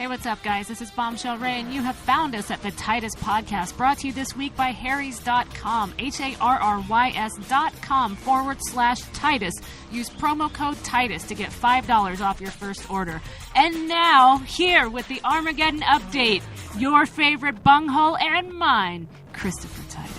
Hey, what's up, guys? This is Bombshell Rae, and you have found us at the Titus Podcast, brought to you this week by Harrys.com, HARRYS.com/Titus. Use promo code Titus to get $5 off your first order. And now, here with the Armageddon Update, your favorite bunghole and mine, Christopher Titus.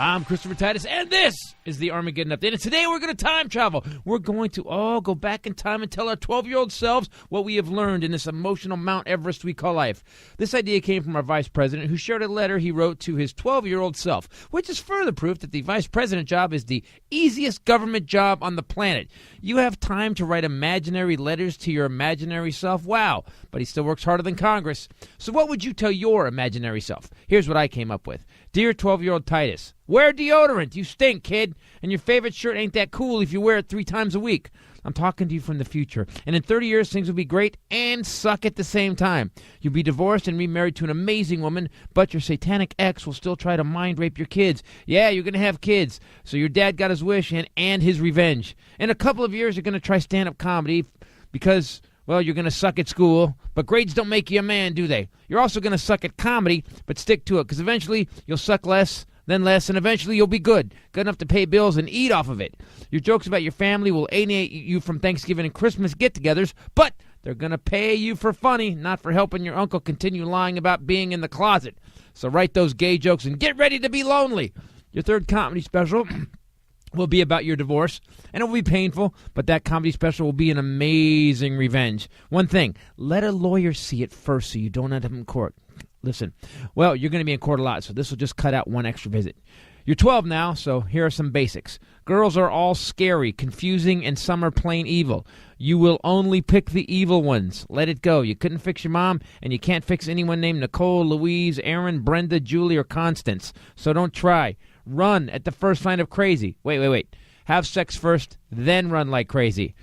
I'm Christopher Titus, and this is the Armageddon Update. And today we're going to time travel. We're going to all go back in time and tell our 12-year-old selves what we have learned in this emotional Mount Everest we call life. This idea came from our vice president, who shared a letter he wrote to his 12-year-old self, which is further proof that the vice president job is the easiest government job on the planet. You have time to write imaginary letters to your imaginary self? Wow. But he still works harder than Congress. So what would you tell your imaginary self? Here's what I came up with. Dear 12-year-old Titus, wear deodorant. You stink, kid. And your favorite shirt ain't that cool if you wear it 3 times a week. I'm talking to you from the future. And in 30 years, things will be great and suck at the same time. You'll be divorced and remarried to an amazing woman, but your satanic ex will still try to mind rape your kids. Yeah, you're going to have kids. So your dad got his wish and his revenge. In a couple of years, you're going to try stand-up comedy because, well, you're going to suck at school, but grades don't make you a man, do they? You're also going to suck at comedy, but stick to it, because eventually you'll suck less, then less, and eventually you'll be good enough to pay bills and eat off of it. Your jokes about your family will alienate you from Thanksgiving and Christmas get-togethers, but they're going to pay you for funny, not for helping your uncle continue lying about being in the closet. So write those gay jokes and get ready to be lonely. Your third comedy special will be about your divorce, and it will be painful, but that comedy special will be an amazing revenge. One thing, let a lawyer see it first so you don't end up in court. Listen, well, you're going to be in court a lot, so this will just cut out one extra visit. You're 12 now, so here are some basics. Girls are all scary, confusing, and some are plain evil. You will only pick the evil ones. Let it go. You couldn't fix your mom, and you can't fix anyone named Nicole, Louise, Aaron, Brenda, Julie, or Constance, so don't try. Run at the first sign of crazy. Wait. Have sex first, then run like crazy.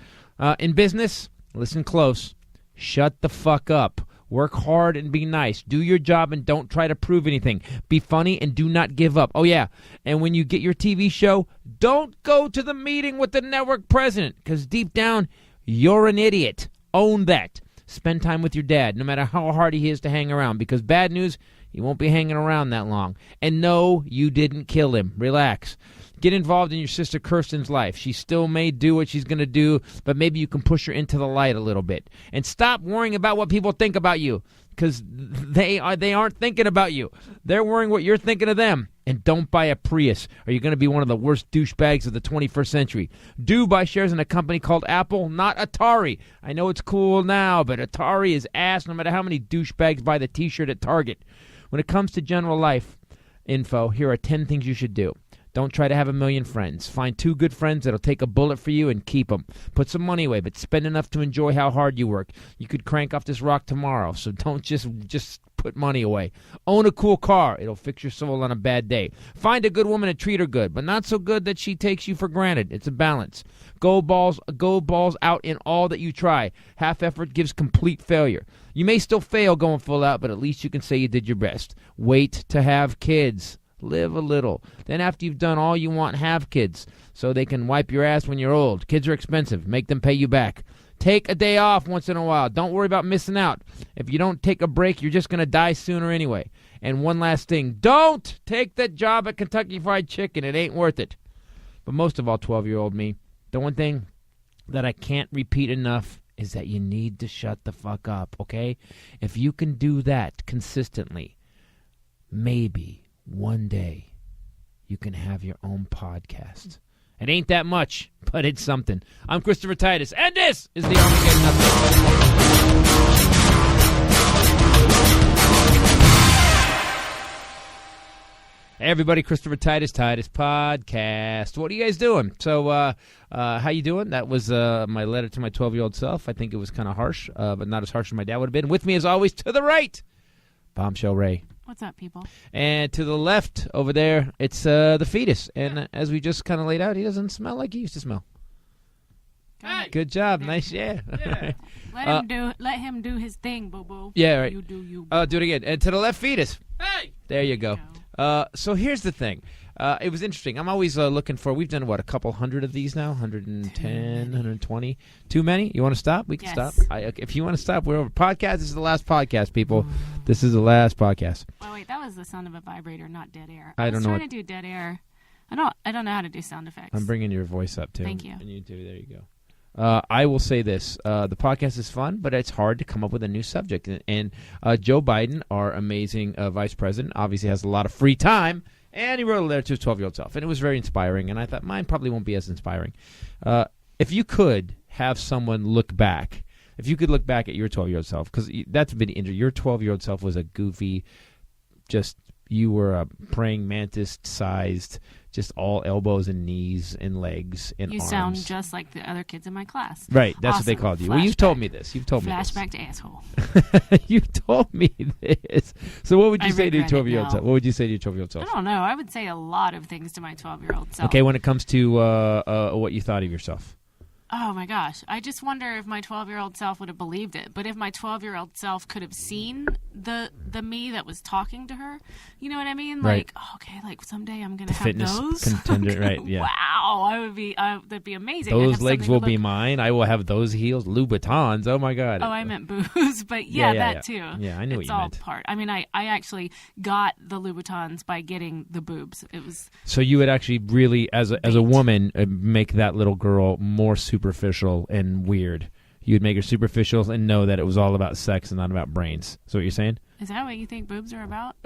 In business, listen close. Shut the fuck up. Work hard and be nice. Do your job and don't try to prove anything. Be funny and do not give up. Oh, yeah. And when you get your TV show, don't go to the meeting with the network president, because deep down, you're an idiot. Own that. Spend time with your dad, no matter how hard he is to hang around, because bad news, he won't be hanging around that long. And no, you didn't kill him. Relax. Get involved in your sister Kirsten's life. She still may do what she's going to do, but maybe you can push her into the light a little bit. And stop worrying about what people think about you, because they aren't thinking about you. They're worrying what you're thinking of them. And don't buy a Prius, or you're going to be one of the worst douchebags of the 21st century. Do buy shares in a company called Apple, not Atari. I know it's cool now, but Atari is ass no matter how many douchebags buy the t-shirt at Target. When it comes to general life info, here are 10 things you should do. Don't try to have a million friends. Find 2 good friends that'll take a bullet for you and keep them. Put some money away, but spend enough to enjoy how hard you work. You could crank off this rock tomorrow, so don't just put money away. Own a cool car. It'll fix your soul on a bad day. Find a good woman and treat her good, but not so good that she takes you for granted. It's a balance. Go balls out in all that you try. Half effort gives complete failure. You may still fail going full out, but at least you can say you did your best. Wait to have kids. Live a little. Then after you've done all you want, have kids, so they can wipe your ass when you're old. Kids are expensive. Make them pay you back. Take a day off once in a while. Don't worry about missing out. If you don't take a break, you're just going to die sooner anyway. And one last thing. Don't take that job at Kentucky Fried Chicken. It ain't worth it. But most of all, 12-year-old me, the one thing that I can't repeat enough is that you need to shut the fuck up, okay? If you can do that consistently, maybe one day you can have your own podcast. It ain't that much, but it's something. I'm Christopher Titus, and this is the Armageddon Update. Hey everybody, Christopher Titus Podcast. What are you guys doing? So, how you doing? That was my letter to my 12-year-old self. I think it was kind of harsh, but not as harsh as my dad would have been. With me, as always, to the right, Bombshell Rae. What's up, people? And to the left over there, it's the fetus. And as we just kind of laid out, he doesn't smell like he used to smell. Hey. Good job. Nice, yeah. Let him do his thing, boo-boo. Yeah, right. You do you. Do it again. And to the left, fetus. Hey! There you go. So here's the thing. It was interesting. I'm always looking for. We've done a couple hundred of these now, 110, 120. Too many? You want to stop? We can stop. If you want to stop, we're over. Podcast. This is the last podcast, people. This is the last podcast. Oh wait, that was the sound of a vibrator, not dead air. I don't know. Trying to do dead air. I don't know how to do sound effects. I'm bringing your voice up too. Thank you. And you too. There you go. I will say this: the podcast is fun, but it's hard to come up with a new subject. And Joe Biden, our amazing vice president, obviously has a lot of free time. And he wrote a letter to his 12-year-old self, and it was very inspiring. And I thought mine probably won't be as inspiring. If you could have someone look back, if you could look back at your 12-year-old self, because that's been interesting. Your 12-year-old self was a goofy, you were a praying mantis-sized, just all elbows and knees and legs and you arms. You sound just like the other kids in my class. Right, that's awesome. What they called you. Flashback. Well, you've told me this. Flashback to asshole. You told me this. So what would you say to your 12-year-old self? What would you say to your 12-year-old self? I don't know. I would say a lot of things to my 12-year-old self. Okay, when it comes to what you thought of yourself. Oh, my gosh. I just wonder if my 12-year-old self would have believed it. But if my 12-year-old self could have seen the me that was talking to her, you know what I mean? Right. Like, okay, like someday I'm going to have fitness those. Contender, right, yeah. Wow. That'd be amazing. Those legs will be mine. I will have those heels. Louboutins. Oh, my God. Oh, I meant booze. But that too. Yeah, I knew what you meant. It's all part. I mean, I actually got the Louboutins by getting the boobs. It was. So you would actually really, as a woman, make that little girl more superficial and weird. You'd make her superficial and know that it was all about sex and not about brains. Is that what you're saying? Is that what you think boobs are about?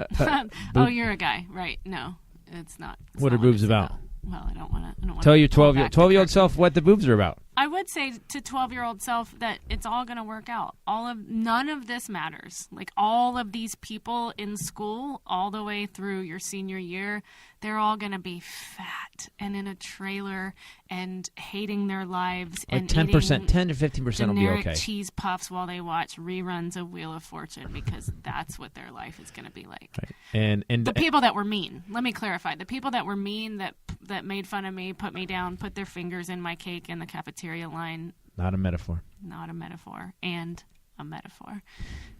Oh, you're a guy, right? No, it's not. What are boobs about? Well, I don't want to. Tell your 12-year-old self what the boobs are about. I would say to 12-year-old self that it's all going to work out. None of this matters. Like all of these people in school, all the way through your senior year, they're all going to be fat and in a trailer and hating their lives like and 10%, 10 to 15% will be okay. Cheese puffs while they watch reruns of Wheel of Fortune because that's what their life is going to be like. Right. And the people that were mean. Let me clarify: the people that were mean, that made fun of me, put me down, put their fingers in my cake in the cafeteria line. Not a metaphor. Not a metaphor. And a metaphor.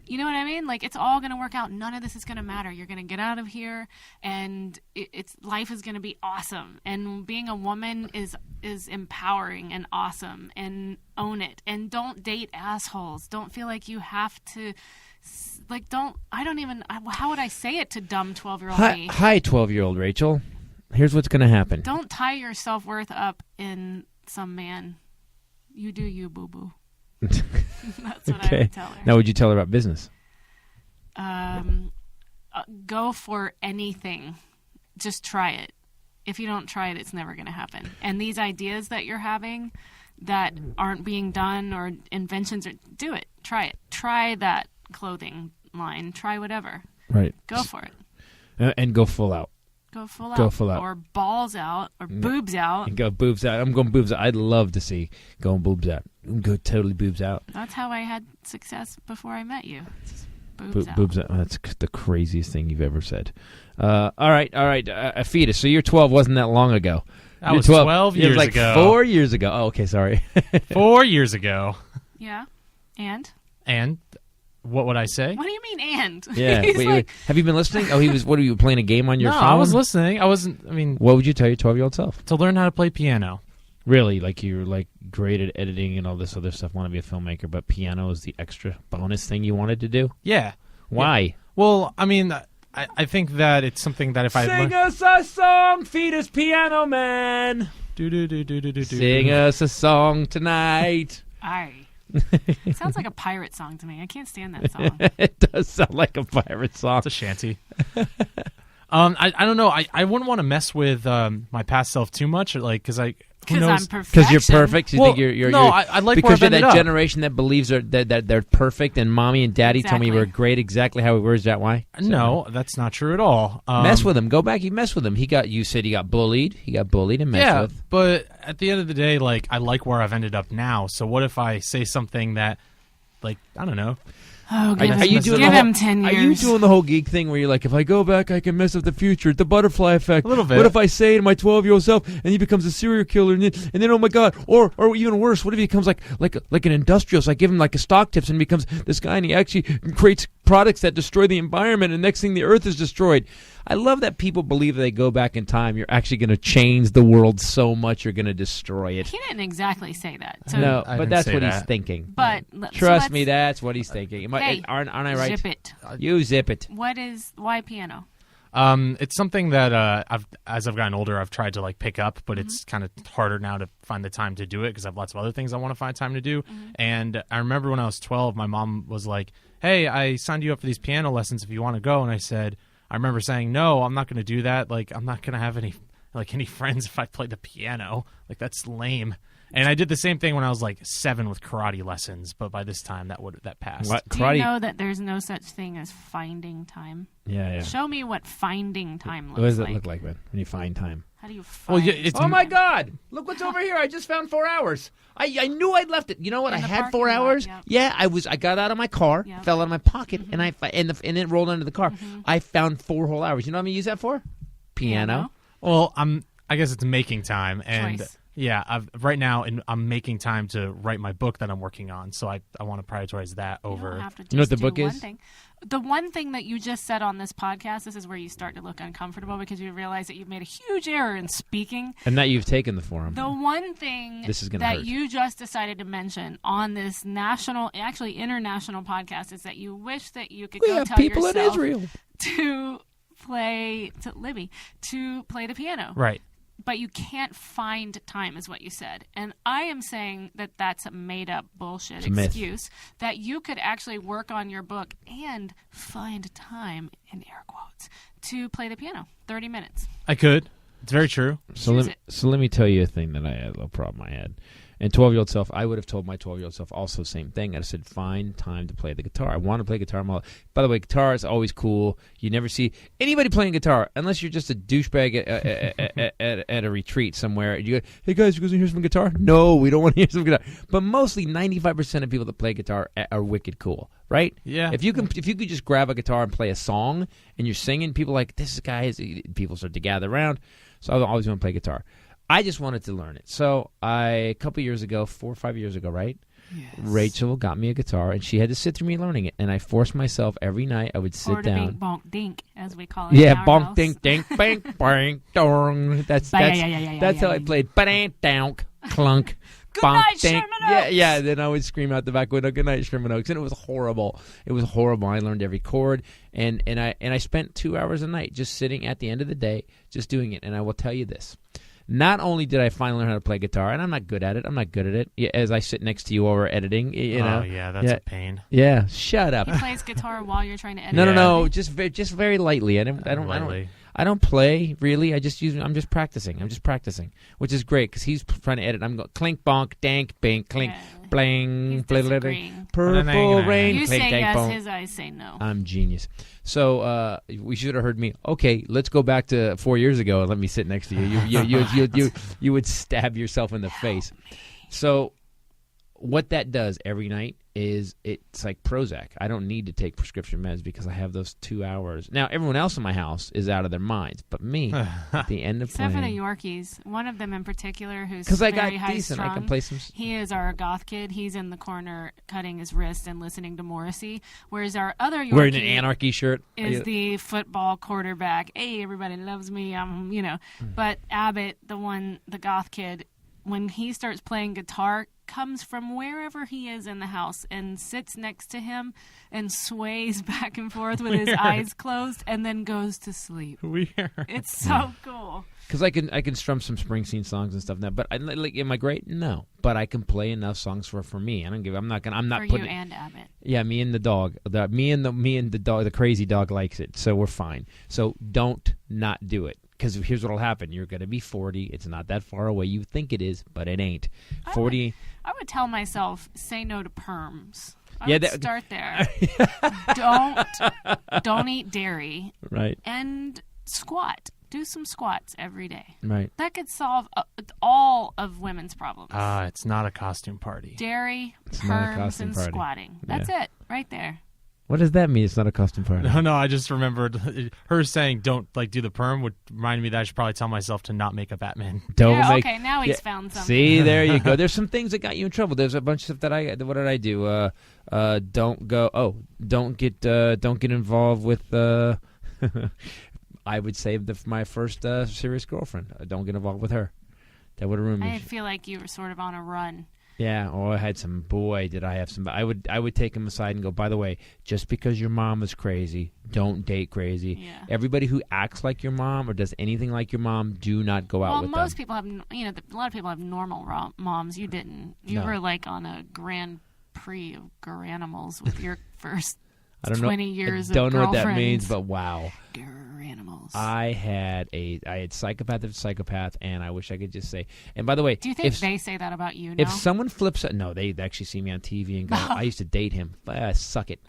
You know what I mean? Like, it's all going to work out. None of this is going to matter. You're going to get out of here, and life is going to be awesome. And being a woman is empowering and awesome, and own it. And don't date assholes. Don't feel like you have to. Like, how would I say it to dumb 12-year-old me? Hi, 12-year-old Rachel. Here's what's going to happen. Don't tie your self-worth up in some man. You do you, boo-boo. That's what I would tell her. Now, would you tell her about business? Go for anything. Just try it. If you don't try it, it's never going to happen. And these ideas that you're having that aren't being done or inventions, do it. Try it. Try that clothing line. Try whatever. Right. Go for it. And go full out. Go full out. Go full out. Or balls out. Or boobs out. And go boobs out. I'm going boobs out. I'd love to see going boobs out. Go totally boobs out. That's how I had success before I met you. Boobs out. Boobs out. That's the craziest thing you've ever said. All right. A fetus. So you're 12 wasn't that long ago. That was 12 years like ago. 4 years ago. Oh, okay, sorry. 4 years ago. Yeah. And? And? What would I say? What do you mean, and? Yeah. Wait. Have you been listening? Oh, what are you playing a game on your phone? No, I was listening. What would you tell your 12-year-old self? To learn how to play piano. Really? Like you're like great at editing and all this other stuff, want to be a filmmaker, but piano is the extra bonus thing you wanted to do? Yeah. Why? Yeah. Well, I mean, I think that it's something that if I Sing us a song, fetus piano man. Sing us a song tonight. It sounds like a pirate song to me. I can't stand that song. It does sound like a pirate song. It's a shanty. I don't know. I wouldn't want to mess with my past self too much, because I'm perfect. Because you're perfect. You think you're no. I like because where you're I've that ended generation that believes that they're perfect, and mommy and daddy told me you were great exactly how we were. Is that why? No, that's not true at all. Mess with him. Go back. You mess with him. You said he got bullied. He got bullied and messed with. But at the end of the day, I like where I've ended up now. So what if I say something that, I don't know. Oh, give him 10 years. Are you doing the whole geek thing where you're like, if I go back, I can mess up the future? The butterfly effect. A little bit. What if I say to my 12-year-old self, and he becomes a serial killer, and then oh my god, or even worse, what if he becomes like an industrialist? I give him like a stock tips, and he becomes this guy, and he actually creates products that destroy the environment, and next thing the earth is destroyed. I love that people believe they go back in time. You're actually going to change the world so much you're going to destroy it. He didn't exactly say that. So No, but that's what he's thinking. But Trust me, that's what he's thinking. Hey, aren't I right? Zip it. You zip it. Why piano? It's something that as I've gotten older, I've tried to like pick up, but it's kind of harder now to find the time to do it because I have lots of other things I want to find time to do. And I remember when I was 12, my mom was like, "Hey, I signed you up for these piano lessons if you want to go." And I remember saying, "No, I'm not going to do that. Like, I'm not going to have any friends if I play the piano. Like, that's lame." And I did the same thing when I was like 7 with karate lessons, but by this time that passed. What? Do Karate? you know that there's no such thing as finding time? Yeah. Show me what finding time looks like. What does it look like, man, when you find time? How do you find Oh, my God. Look what's over here. I just found 4 hours. I knew I'd left it. You know what? I had 4 hours. Lot, yeah, I got out of my car, fell out of my pocket, and it rolled under the car. I found 4 whole hours. You know what I'm going to use that for? Piano. Well, I guess it's making time. And Choice. yeah, right now I'm making time to write my book that I'm working on. So I want to prioritize that over. You don't have to just You know what the do book one is? thing. The one thing that you just said on this podcast, this is where you start to look uncomfortable because you realize that you've made a huge error in speaking. And that you've taken the forum. The one thing This is gonna that hurt. you just decided to mention on this international podcast is that you wish that you could We go have tell people in yourself Israel. to play the piano. Right. But you can't find time, is what you said. And I am saying that that's a made-up bullshit excuse, that you could actually work on your book and find time, in air quotes, to play the piano. 30 minutes. I could. It's very true. So let me tell you a thing that I had, a little problem I had. And 12-year-old self, I would have told my 12-year-old self also the same thing. I said, find time to play the guitar. I want to play guitar. By the way, guitar is always cool. You never see anybody playing guitar unless you're just a douchebag at a retreat somewhere. You go, "Hey guys, you guys want to hear some guitar?" No, we don't want to hear some guitar. But mostly 95% of people that play guitar are wicked cool, right? Yeah. If you could just grab a guitar and play a song and you're singing, people are like, this guy people start to gather around. So I always want to play guitar. I just wanted to learn it. So a couple years ago, 4 or 5 years ago, right? Yes. Rachel got me a guitar, and she had to sit through me learning it. And I forced myself every night. I would sit down. Bonk dink, as we call it. Yeah, in our bonk house. dink dink bang bang dong. That's how I played. Bang donk clunk. Good bonk, night, dink. Sherman Oaks. Yeah. Then I would scream out the back window, "Good night, Sherman Oaks," and it was horrible. It was horrible. I learned every chord, and I spent 2 hours a night just sitting at the end of the day, just doing it. And I will tell you this. Not only did I finally learn how to play guitar, and I'm not good at it. As I sit next to you over editing, you know. Oh, yeah, that's a pain. Yeah, shut up. He plays guitar while you're trying to edit. No, just very lightly. I don't play really. I'm just practicing, which is great because he's trying to edit. I'm going clink bonk dank bink clink bling He's bling disagreeing. purple rain You clink say dank yes, bonk. his eyes say no. I'm genius. So we should have heard me. Okay, let's go back to 4 years ago and let me sit next to you. You would stab yourself in the face. So what that does every night is it's like Prozac. I don't need to take prescription meds because I have those 2 hours. Now, everyone else in my house is out of their minds, but me, at the end of Except playing. for the Yorkies. One of them in particular who's Because I very got high decent. strung. I can play some. He is our goth kid. He's in the corner cutting his wrist and listening to Morrissey. Whereas our other Yorkie Wearing an anarchy shirt. is the football quarterback. Hey, everybody loves me. But Abbott, the goth kid, when he starts playing guitar, comes from wherever he is in the house and sits next to him and sways back and forth with his eyes closed and then goes to sleep. Weird. It's so cool. Because I can strum some Springsteen songs and stuff now. But am I great? No. But I can play enough songs for me. I'm not For putting. you and Abbott. Yeah, me and the dog. Me and the dog. The crazy dog likes it, so we're fine. So don't not do it. Because here's what'll happen: you're going to be 40. It's not that far away. You think it is, but it ain't. 40. I would tell myself, say no to perms. I Yeah, would start there. Don't eat dairy. Right. And squat. Do some squats every day. Right. That could solve all of women's problems. It's not a costume party. Dairy, It's not a perms, costume and party. squatting. That's it, right there. What does that mean? It's not a custom party. No, I just remembered her saying don't like do the perm would remind me that I should probably tell myself to not make a Batman. Okay, now he's found something. See, there you go. There's some things that got you in trouble. There's a bunch of stuff that what did I do? Don't get involved with I would say my first serious girlfriend. Don't get involved with her. That would have ruined me. I feel like you were sort of on a run. Yeah, I had some. Boy, did I have some. I would take him aside and go, by the way, just because your mom is crazy, don't date crazy. Yeah. Everybody who acts like your mom or does anything like your mom, do not go out with them. Well, most people have, a lot of people have normal moms. You didn't. You were like on a Grand Prix of Garanimals with your first 20 years of girlfriends. I don't know what that means, but wow. Garanimals. I had psychopath after psychopath, and I wish I could just say. And by the way, do you think they say that about you now? If someone flips it, no, they actually see me on TV and go, I used to date him. Suck it.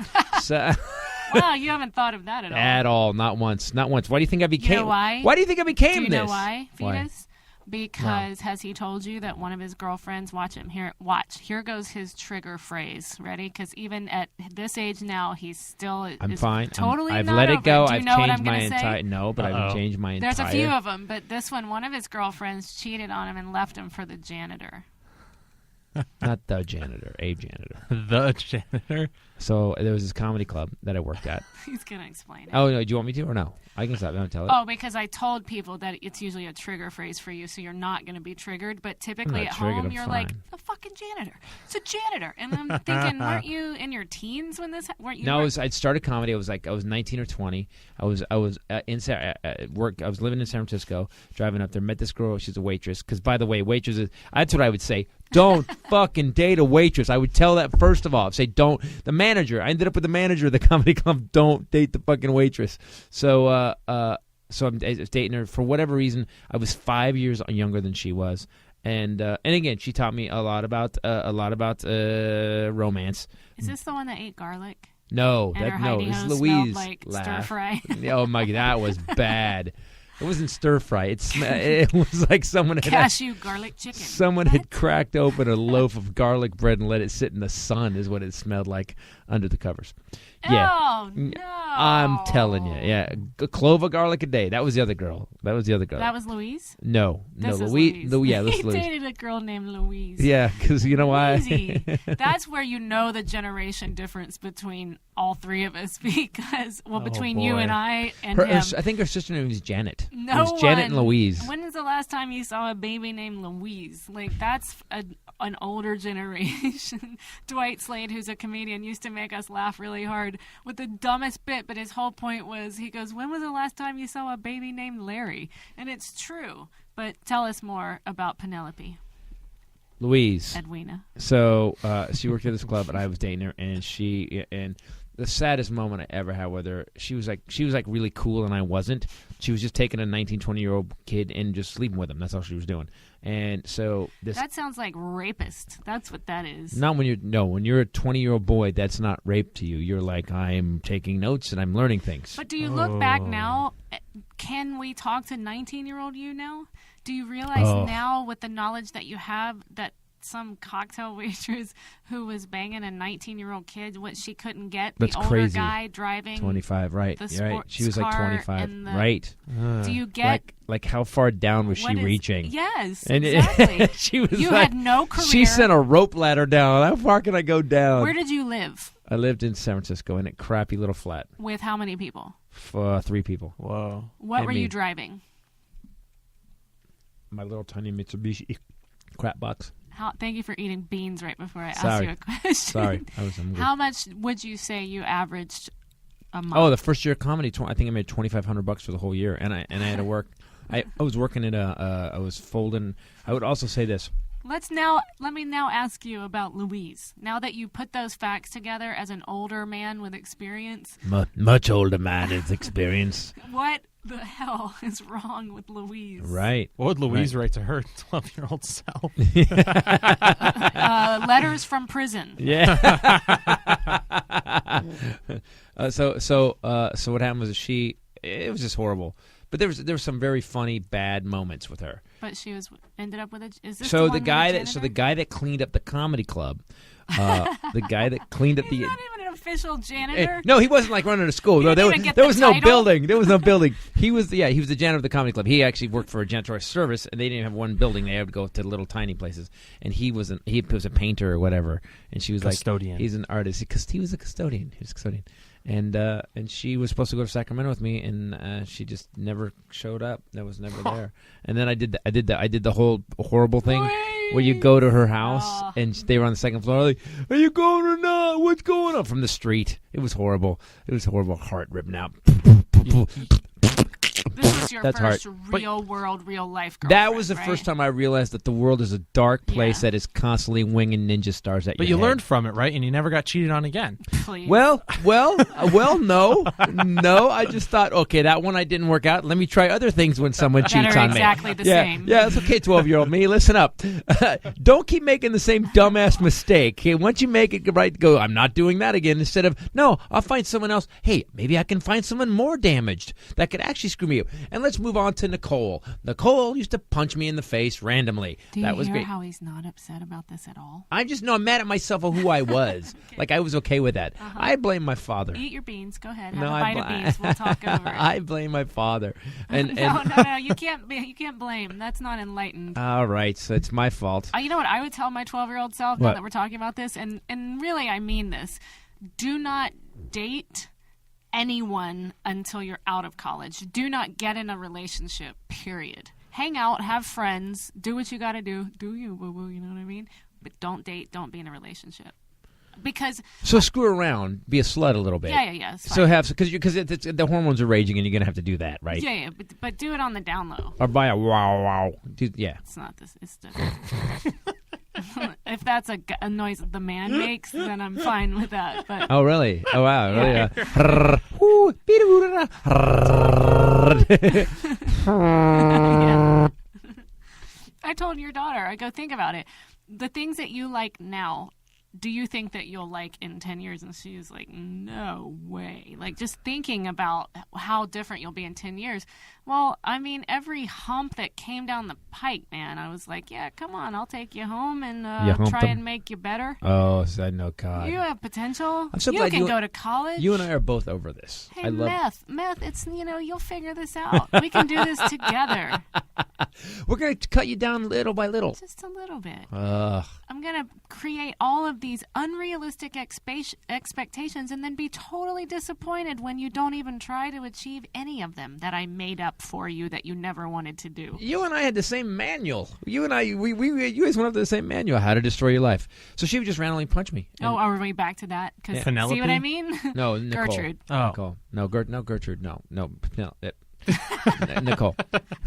Wow, you haven't thought of that at all. At all, not once. Why do you think I became? You know why? Why do you think I became this? Do you know why, Fetus? Why? Because has he told you that one of his girlfriends, here goes his trigger phrase. Ready? Because even at this age now, he's still I'm fine. Totally I've not let it over. go. Do you I've know what changed I'm my gonna say? entire. No, but I've changed my entire. There's a few of them, but this one of his girlfriends cheated on him and left him for the janitor. Not the janitor, a janitor. The janitor? So there was this comedy club that I worked at. He's going to explain it. Oh, no, do you want me to or no? I can stop. Don't tell it. Oh, because I told people that it's usually a trigger phrase for you, so you're not going to be triggered. But typically at home, you're like, the fucking janitor. It's a janitor. And I'm thinking, weren't you in your teens when this weren't you? No, I'd started comedy. I was 19 or 20. I was at work. I was living in San Francisco, driving up there. Met this girl. She's a waitress. Because by the way, waitresses. That's what I would say. Don't fucking date a waitress. I would tell that first of all. I'd say don't. The manager. I ended up with the manager of the comedy club. Don't date the fucking waitress. So I was dating her for whatever reason. I was 5 years younger than she was, and again, she taught me a lot about romance. Is this the one that ate garlic? No, this is Louise. Like stir fry. Oh my god, that was bad. It wasn't stir fry. It was like someone had cashew garlic chicken. Someone had cracked open a loaf of garlic bread and let it sit in the sun. Is what it smelled like under the covers. Yeah. Oh no! I'm telling you. Yeah, a clove of garlic a day. That was the other girl. That was Louise. No, this is Louise. Yeah, this he is Louise. dated a girl named Louise. Yeah, because you know why? That's where you know the generation difference between all three of us, because between you and I and him. I think her sister name was Janet. No, it was Janet and Louise. When is the last time you saw a baby named Louise? Like, that's an older generation. Dwight Slade, who's a comedian, used to make us laugh really hard with the dumbest bit, but his whole point was, he goes, when was the last time you saw a baby named Larry? And it's true. But tell us more about Penelope. Louise. Edwina. So she worked at this club, and I was dating her, and the saddest moment I ever had with her, she was like really cool, and I wasn't. She was just taking a 19, 20-year-old kid and just sleeping with him. That's all she was doing. And so that sounds like rapist. That's what that is. Not when you're a 20-year-old boy, that's not rape to you. You're like, I'm taking notes and I'm learning things. But do you look back now? Can we talk to 19-year-old you now? Do you realize now, with the knowledge that you have, that some cocktail waitress who was banging a 19-year-old kid, what she couldn't get, that's the older crazy. Guy driving 25, right? Right. She was like 25, right? Do you get like how far down was she reaching? Yes, and exactly. She was. You had no career. She sent a rope ladder down. How far can I go down? Where did you live? I lived in San Francisco in a crappy little flat. With how many people? 3 people. Whoa. What were you driving? My little tiny Mitsubishi crap box. Thank you for eating beans right before I asked you a question. Sorry. I was hungry. How much would you say you averaged a month? Oh, the first year of comedy, I think I made $2,500 for the whole year, and I had to work. I was working at I was folding. I would also say this. Let me now ask you about Louise. Now that you put those facts together as an older man with experience. Much older man with experience. What the hell is wrong with Louise? Right. What would Louise write to her 12-year-old self? Letters from prison. Yeah. So what happened was it was just horrible. But there was some very funny bad moments with her. But she ended up with a. Is this the guy guy that cleaned up the comedy club The guy that cleaned up He's the. not even an official janitor. No, he wasn't like running a school. He No, didn't even get there the was no title? building. There was no building. He was the janitor of the comedy club. He actually worked for a janitorial service, and they didn't have one building. They had to go to little tiny places. And he was a painter or whatever. And she was Custodian. like, he's an artist because he was a custodian. He was a custodian. And she was supposed to go to Sacramento with me, and she just never showed up. That was never there. And then I did the whole horrible thing where you go to her house and they were on the second floor. Like, are you going or not? What's going on? From the street. It was horrible. It was horrible. Heart ripping out. This was your That's first hard. real world, real life girlfriend, That was the right? first time I realized that the world is a dark place that is constantly winging ninja stars at But your you head. learned from it, right? And you never got cheated on again. Please. Well, no. I just thought, okay, that one I didn't work out. Let me try other things when someone That cheats are on exactly me. the same. Yeah, it's okay, 12-year-old me. Listen up. Don't keep making the same dumbass mistake. Okay, once you make it right, go, I'm not doing that again. Instead of, no, I'll find someone else. Hey, maybe I can find someone more damaged that could actually screw me up. And let's move on to Nicole. Nicole used to punch me in the face randomly. Do That you was hear great. how he's not upset about this at all? I'm mad at myself of who I was. Okay. Like, I was okay with that. I blame my father. Eat your beans. Go ahead. No, Have a I bite of bl- beans. We'll talk over it. I blame my father. And No. You can't blame. That's not enlightened. all right, so it's my fault. You know what I would tell my 12-year-old self now What? that we're talking about this, and really I mean this. Do not date anyone until you're out of college. Do not get in a relationship, period. Hang out, have friends, do what you got to do. Do you, boo-boo, you know what I mean? But don't date, don't be in a relationship. Because So screw around, be a slut a little bit. yeah, it's So fine. because the hormones are raging and you're gonna have to do that, right? yeah, but do it on the down low. Or buy a wow. Yeah. It's not this. It's different. If that's a noise that the man makes, then I'm fine with that. But Oh really? Oh wow. Yeah. Really? I told your daughter, I go, think about it. The things that you like now, do you think that you'll like in 10 years? And she was like, no way. Like, just thinking about how different you'll be in 10 years. Well, I mean, every hump that came down the pike, man, I was like, yeah, come on, I'll take you home and humped try them? and make you better. Oh, so I know, God. You have potential. I'm so you glad can you- go to college. You and I are both over this. Hey, I love. meth, it's, you'll figure this out. We can do this together. We're gonna cut you down little by little. Just a little bit. Ugh. I'm going to create all of these unrealistic expectations and then be totally disappointed when you don't even try to achieve any of them that I made up for you that you never wanted to do. You and I had the same manual. You and I, you guys went up to the same manual, how to destroy your life. So she would just randomly punch me. And- Oh, are we back to that? 'Cause Yeah. Penelope? see what I mean? No, Nicole. Gertrude. Oh. Nicole. No, Gertrude. No. Nicole.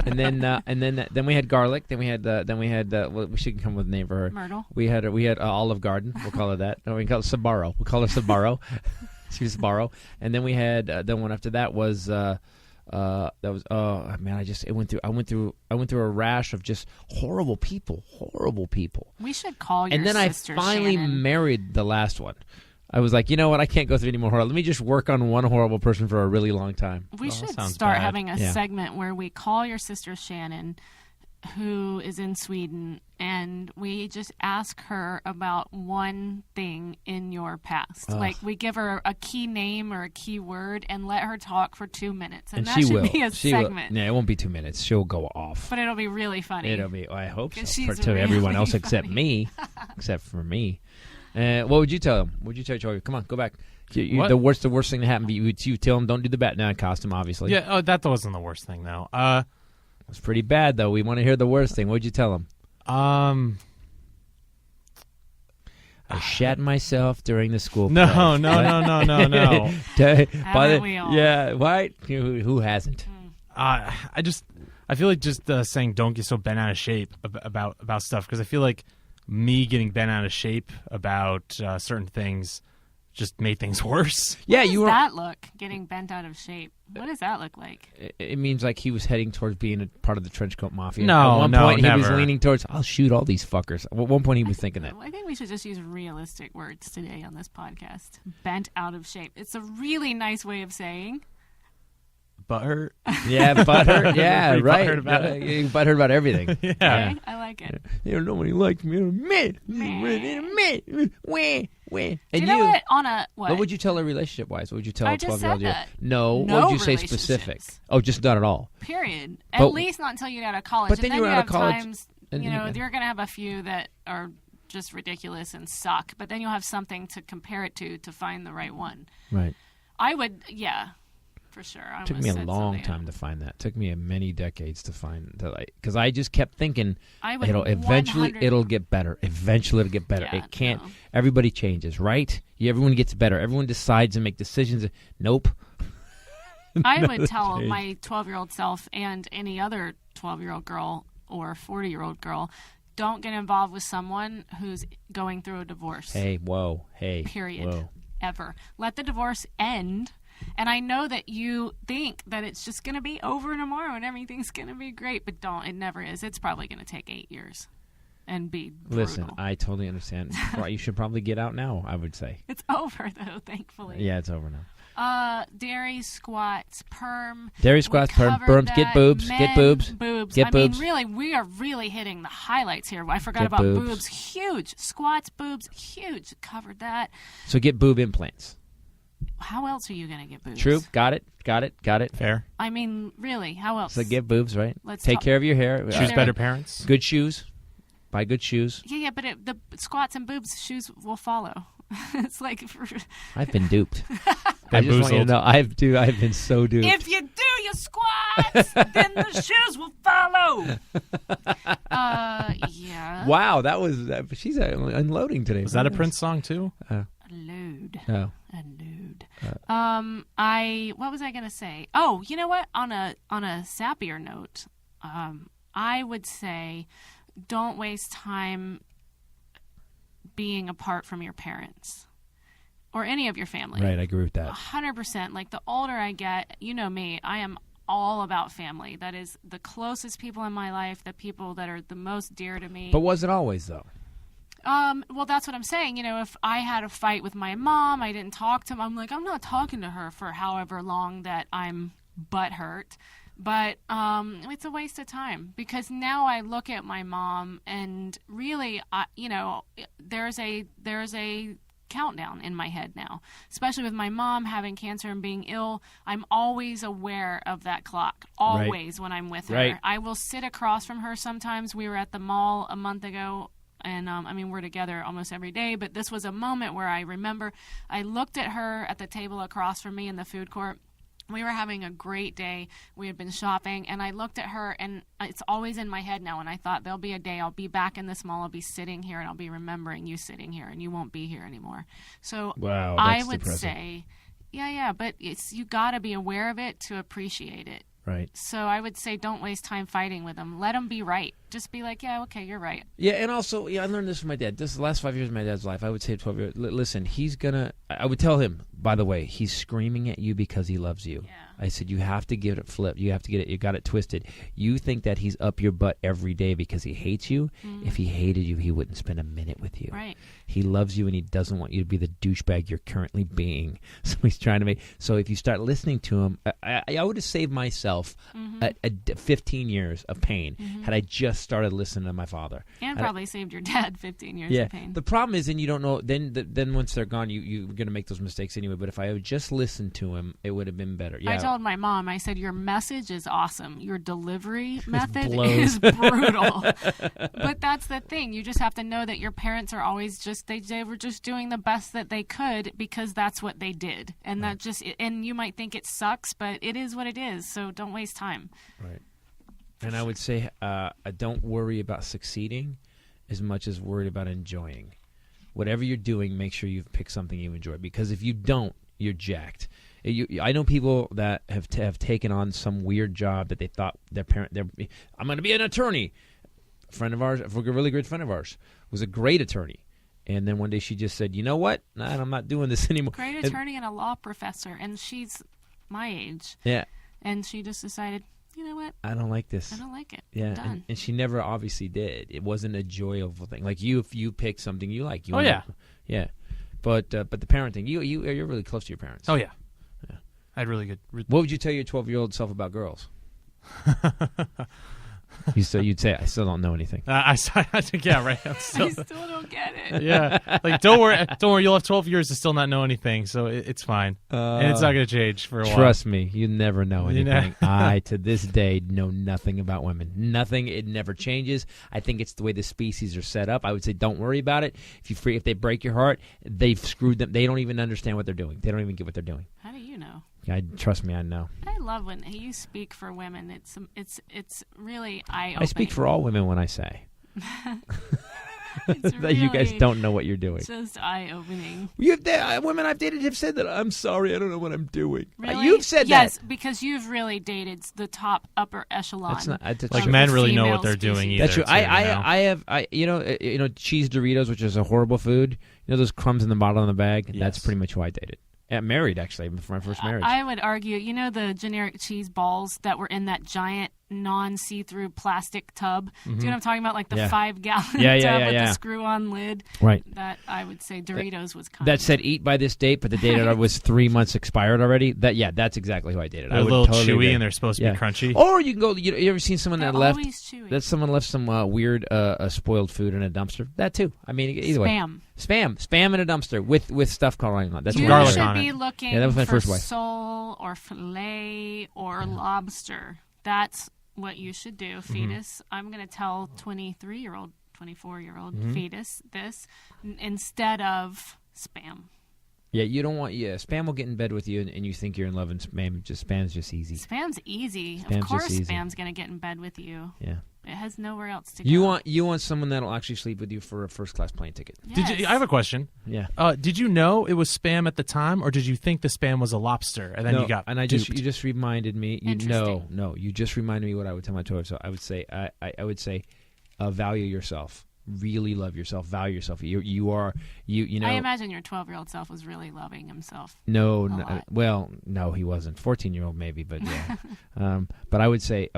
And then we had garlic. Then we had well, we should come with a name for her. Myrtle. We had Olive Garden. We'll call her that. No, we can call it Sbarro. We'll call her Sbarro. She was Sbarro. And then we had then one after that was I went through a rash of just horrible people. We should call your And then sister I finally Shannon. married the last one. I was like, you know what? I can't go through any more horror. Let me just work on one horrible person for a really long time. We Oh, should sounds start bad. having a Yeah. segment where we call your sister Shannon, who is in Sweden, and we just ask her about one thing in your past. Ugh. Like, we give her a key name or a key word and let her talk for 2 minutes. And that she should will. be a She will. segment. Yeah, it won't be 2 minutes. She'll go off. But it'll be really funny. It'll be. I hope 'Cause so. she's To everyone really else except funny. me. Except for me. What would you tell him? What would you tell Joey? Come on, go back. What? The worst thing that happened to you. You tell him don't do the Batman costume. Obviously. Yeah, oh, that wasn't the worst thing though. It's pretty bad though. We want to hear the worst thing. What'd you tell him? Um, I shat myself during the school. no, play. no, no, no, no, no. Haven't we all? Yeah, right? Who hasn't? I feel like just saying don't get so bent out of shape about stuff, because I feel like me getting bent out of shape about certain things just made things worse. Yeah, How does you were. that look, getting bent out of shape? What does that look like? It means like he was heading towards being a part of the trenchcoat mafia. No, At one no, point he was never. leaning towards, I'll shoot all these fuckers. At one point he was thinking that. I think we should just use realistic words today on this podcast. Bent out of shape. It's a really nice way of saying butthurt. Yeah, butthurt. Yeah, Pretty right. butthurt about it. You're butthurt about everything. Yeah. Okay, I like it. Nobody likes me. And Do you know what? What would you tell her relationship wise? What would you tell I a just 12-year-old? said that. No. No What would you say specific? relationships. Oh, just not at all. Period. But- At least not until you get out of college. But then and you're you out of have college, times, and you know, you- you're going to have a few that are just ridiculous and suck. But then you'll have something to compare it to find the right one. Right. I would, yeah, for sure. I Took almost me a said long something. time to find that. Took me many decades to find that. Because I just kept thinking I would it'll eventually 100 it'll get better. Eventually it'll get better. Yeah, It can't. no. Everybody changes, right? Everyone gets better. Everyone decides and make decisions. Nope. I would tell change. my 12-year-old self and any other 12-year-old girl or 40-year-old girl, don't get involved with someone who's going through a divorce. Hey, whoa. Hey. Period. Whoa. Ever. Let the divorce end. And I know that you think that it's just going to be over tomorrow and everything's going to be great, but don't. It never is. It's probably going to take 8 years and be brutal. Listen, I totally understand. You should probably get out now, I would say. It's over, though, thankfully. Yeah, it's over now. Dairy, squats, perm. Dairy, squats, We perm, covered berms, get that. boobs, Men, get boobs. Boobs. Get I boobs. mean, really, we are really hitting the highlights here. I forgot Get about boobs. boobs. Huge. Squats, boobs, huge. Covered that. So get boob implants. How else are you going to get boobs? True. Got it. Fair. I mean, really, how else? So get boobs, right? Let's Take talk- care of your hair. Choose there- better parents. Good shoes. Buy good shoes. Yeah, but the squats and boobs shoes will follow. It's like I've been duped. I just want you to Bamboozled. know I've been so duped. if you do your squats, then the shoes will follow. Yeah. Wow, that was she's unloading today. Was that a Prince song too? Load. Oh. A nude. What was I gonna say? Oh, you know what? On a sappier note, I would say, don't waste time being apart from your parents or any of your family. Right, I agree with that. 100%. Like the older I get, you know me, I am all about family. That is the closest people in my life, the people that are the most dear to me. But was it always though? Well, that's what I'm saying. You know, if I had a fight with my mom, I didn't talk to him. I'm like, I'm not talking to her for however long that I'm butthurt. But it's a waste of time because now I look at my mom and really, there's a countdown in my head now, especially with my mom having cancer and being ill. I'm always aware of that clock, always when I'm with her. Right. I will sit across from her sometimes. We were at the mall a month ago. And, we're together almost every day, but this was a moment where I remember I looked at her at the table across from me in the food court. We were having a great day. We had been shopping, and I looked at her, and it's always in my head now, and I thought there'll be a day I'll be back in this mall, I'll be sitting here, and I'll be remembering you sitting here, and you won't be here anymore. So Wow, I that's would depressing. say, yeah, but you got to be aware of it to appreciate it. Right. So I would say don't waste time fighting with them. Let them be right. Just be like, yeah, okay, you're right. Yeah, and also, I learned this from my dad. This is the last 5 years of my dad's life. I would say 12 years. Listen, I would tell him, by the way, he's screaming at you because he loves you. Yeah. I said, you have to get it flipped. You have to get it. You got it twisted. You think that he's up your butt every day because he hates you. Mm-hmm. If he hated you, he wouldn't spend a minute with you. Right. He loves you, and he doesn't want you to be the douchebag you're currently being. So he's trying to make. So if you start listening to him, I would have saved myself 15 years of pain had I just started listening to my father. And probably saved your dad 15 years Yeah. of pain. The problem is, and you don't know. Then once they're gone, you're going to make those mistakes anyway. But if I had just listened to him, it would have been better. Yeah. I told my mom, I said, your message is awesome. Your delivery method blows. is brutal. But that's the thing. You just have to know that your parents are always they were just doing the best that they could because that's what they did. And and you might think it sucks, but it is what it is. So don't waste time. Right. And I would say, don't worry about succeeding as much as worried about enjoying. Whatever you're doing, make sure you've picked something you enjoy. Because if you don't, you're jacked. I know people that have taken on some weird job that they thought I'm going to be an attorney. A friend of ours, a really good friend of ours, was a great attorney. And then one day she just said, you know what? Nah, I'm not doing this anymore. Great attorney and a law professor. And she's my age. Yeah. And she just decided, you know what? I don't like this. I don't like it. Yeah, Done. and she never obviously did. It wasn't a joyful thing. Like you, if you pick something you like, Oh, yeah. yeah. But the parenting, you're really close to your parents. Oh yeah. I had really good. What would you tell your 12-year-old self about girls? You'd say, I still don't know anything. I think, yeah, right. I still don't get it. Yeah, like don't worry. You'll have 12 years to still not know anything, so it's fine, and it's not going to change for a while. Trust me, you never know anything. I, to this day, know nothing about women. Nothing. It never changes. I think it's the way the species are set up. I would say, don't worry about it. If they break your heart, they've screwed them. They don't even understand what they're doing. They don't even get what they're doing. How do you know? Trust me, I know. I love when you speak for women. It's really eye-opening. I speak for all women when I say that really you guys don't know what you're doing. Just eye-opening. Women I've dated have said that. I'm sorry, I don't know what I'm doing. Really? You've said that. Yes, because you've really dated the top upper echelon. That's not, like men really know what they're doing either. That's true. I have cheese Doritos, which is a horrible food. You know those crumbs in the bottom of the bag? Yes. That's pretty much who I dated. Married, actually, for my first marriage. I would argue, the generic cheese balls that were in that giant non-see-through plastic tub. Do you know what I'm talking about? Like the 5-gallon tub with the screw-on lid. Right. That I would say Doritos was kind that said eat by this date, but the date was 3 months expired already. That's exactly who I dated. They're a little chewy and they're supposed to be crunchy. Or you can go. You ever seen someone that left? Always chewy. That someone left some weird spoiled food in a dumpster. That too. I mean, either way. Spam in a dumpster with stuff coloring on. That's garlic you on should it. be looking that was my for first wife. sole or fillet or lobster. That's what you should do, fetus. I'm going to tell 23-year-old, 24-year-old fetus this instead of spam. Yeah, you don't want. Yeah, spam will get in bed with you, and you think you're in love, and spam's just easy. Spam's easy. Spam's of course, just easy. Spam's going to get in bed with you. Yeah. It has nowhere else to go. You want someone that'll actually sleep with you for a first class plane ticket. Yes. I have a question. Yeah. Did you know it was spam at the time, or did you think the spam was a lobster, and then you got duped? You just reminded me. You just reminded me what I would tell my 12. So I would say I would say value yourself. Really love yourself. Value yourself. You know. I imagine your 12-year-old self was really loving himself. No, he wasn't. 14-year-old maybe, but yeah. But I would say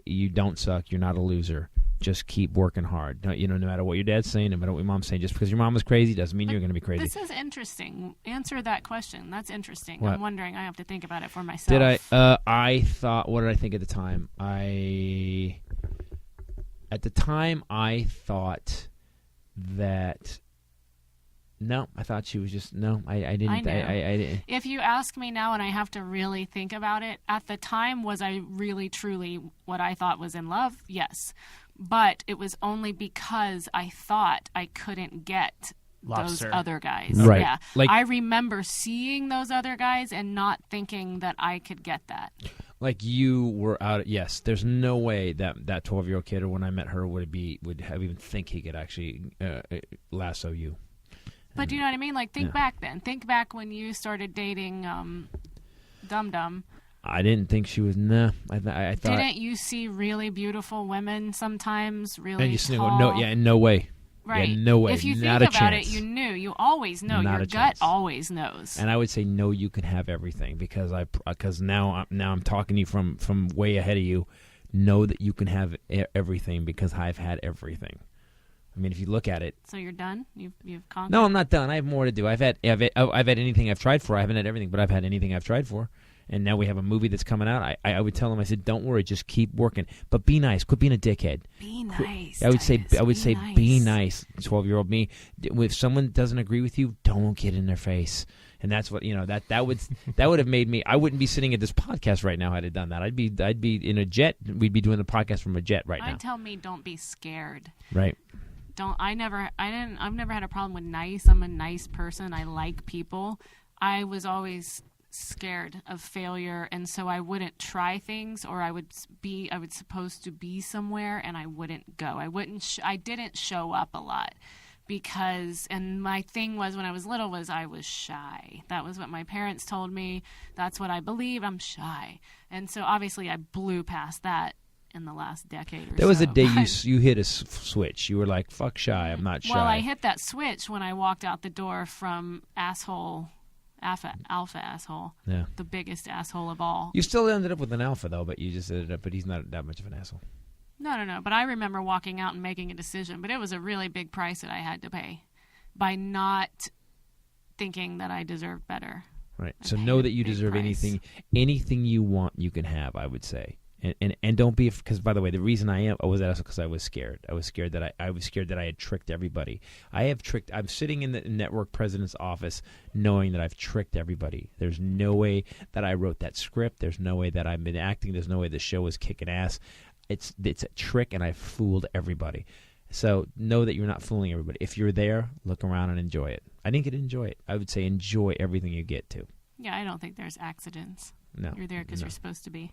you don't suck. You're not a loser. Just keep working hard. No matter what your dad's saying, no matter what your mom's saying, just because your mom was crazy doesn't mean you're going to be crazy. This is interesting. Answer that question. That's interesting. What? I'm wondering. I have to think about it for myself. Did I? I thought. What did I think at the time? At the time, I thought that. No, I thought she was just no. I didn't. I didn't. If you ask me now, and I have to really think about it, at the time, was I really truly what I thought was in love? Yes, but it was only because I thought I couldn't get lobster. Those other guys. Right. Yeah, Like, I remember seeing those other guys and not thinking that I could get that. Like you were out. Yes, there's no way that 12-year-old kid, or when I met her, would have even think he could actually lasso you. But do you know what I mean? Like, think back then. Think back when you started dating Dum Dum. I didn't think she was. Nah, I thought. Didn't you see really beautiful women sometimes? Really and you tall. No, yeah, in no way. Right. Yeah, no way. If you Not think a about chance. it, you knew. You always know. Not Your a gut chance. always knows. And I would say no. You can have everything because now I'm talking to you from way ahead of you. Know that you can have everything because I've had everything. I mean, if you look at it. So you're done? You've conquered? No, I'm not done. I have more to do. I've had anything I've tried for. I haven't had everything, but I've had anything I've tried for. And now we have a movie that's coming out. I would tell him, I said, don't worry, just keep working, but be nice. Quit being a dickhead. Be nice. I would say nice. be nice. 12-year-old me. If someone doesn't agree with you, don't get in their face. And that's what that would have made me. I wouldn't be sitting at this podcast right now had I done that. I'd be in a jet. We'd be doing the podcast from a jet right now. I'd tell me don't be scared. Right. I've never had a problem with nice. I'm a nice person. I like people. I was always scared of failure, and so I wouldn't try things, or I was supposed to be somewhere and I wouldn't go. I didn't show up a lot because, and my thing was when I was little was I was shy. That was what my parents told me. That's what I believe. I'm shy. And so obviously I blew past that in the last decade or so. There was a day you hit a switch. You were like, fuck shy, I'm not shy. Well, I hit that switch when I walked out the door from alpha asshole. Yeah. The biggest asshole of all. You still ended up with an alpha, though, but you just ended up, but he's not that much of an asshole. No. But I remember walking out and making a decision, but it was a really big price that I had to pay by not thinking that I deserved better. Right. So know that you deserve anything you want, you can have, I would say. And don't be, because by the way, the reason I was also because I was scared. I was scared that I had tricked everybody. I'm sitting in the network president's office knowing that I've tricked everybody. There's no way that I wrote that script. There's no way that I've been acting. There's no way the show is kicking ass. It's a trick, and I fooled everybody. So know that you're not fooling everybody. If you're there, look around and enjoy it. I didn't get to enjoy it. I would say enjoy everything you get to. Yeah, I don't think there's accidents. No. You're there because you're supposed to be.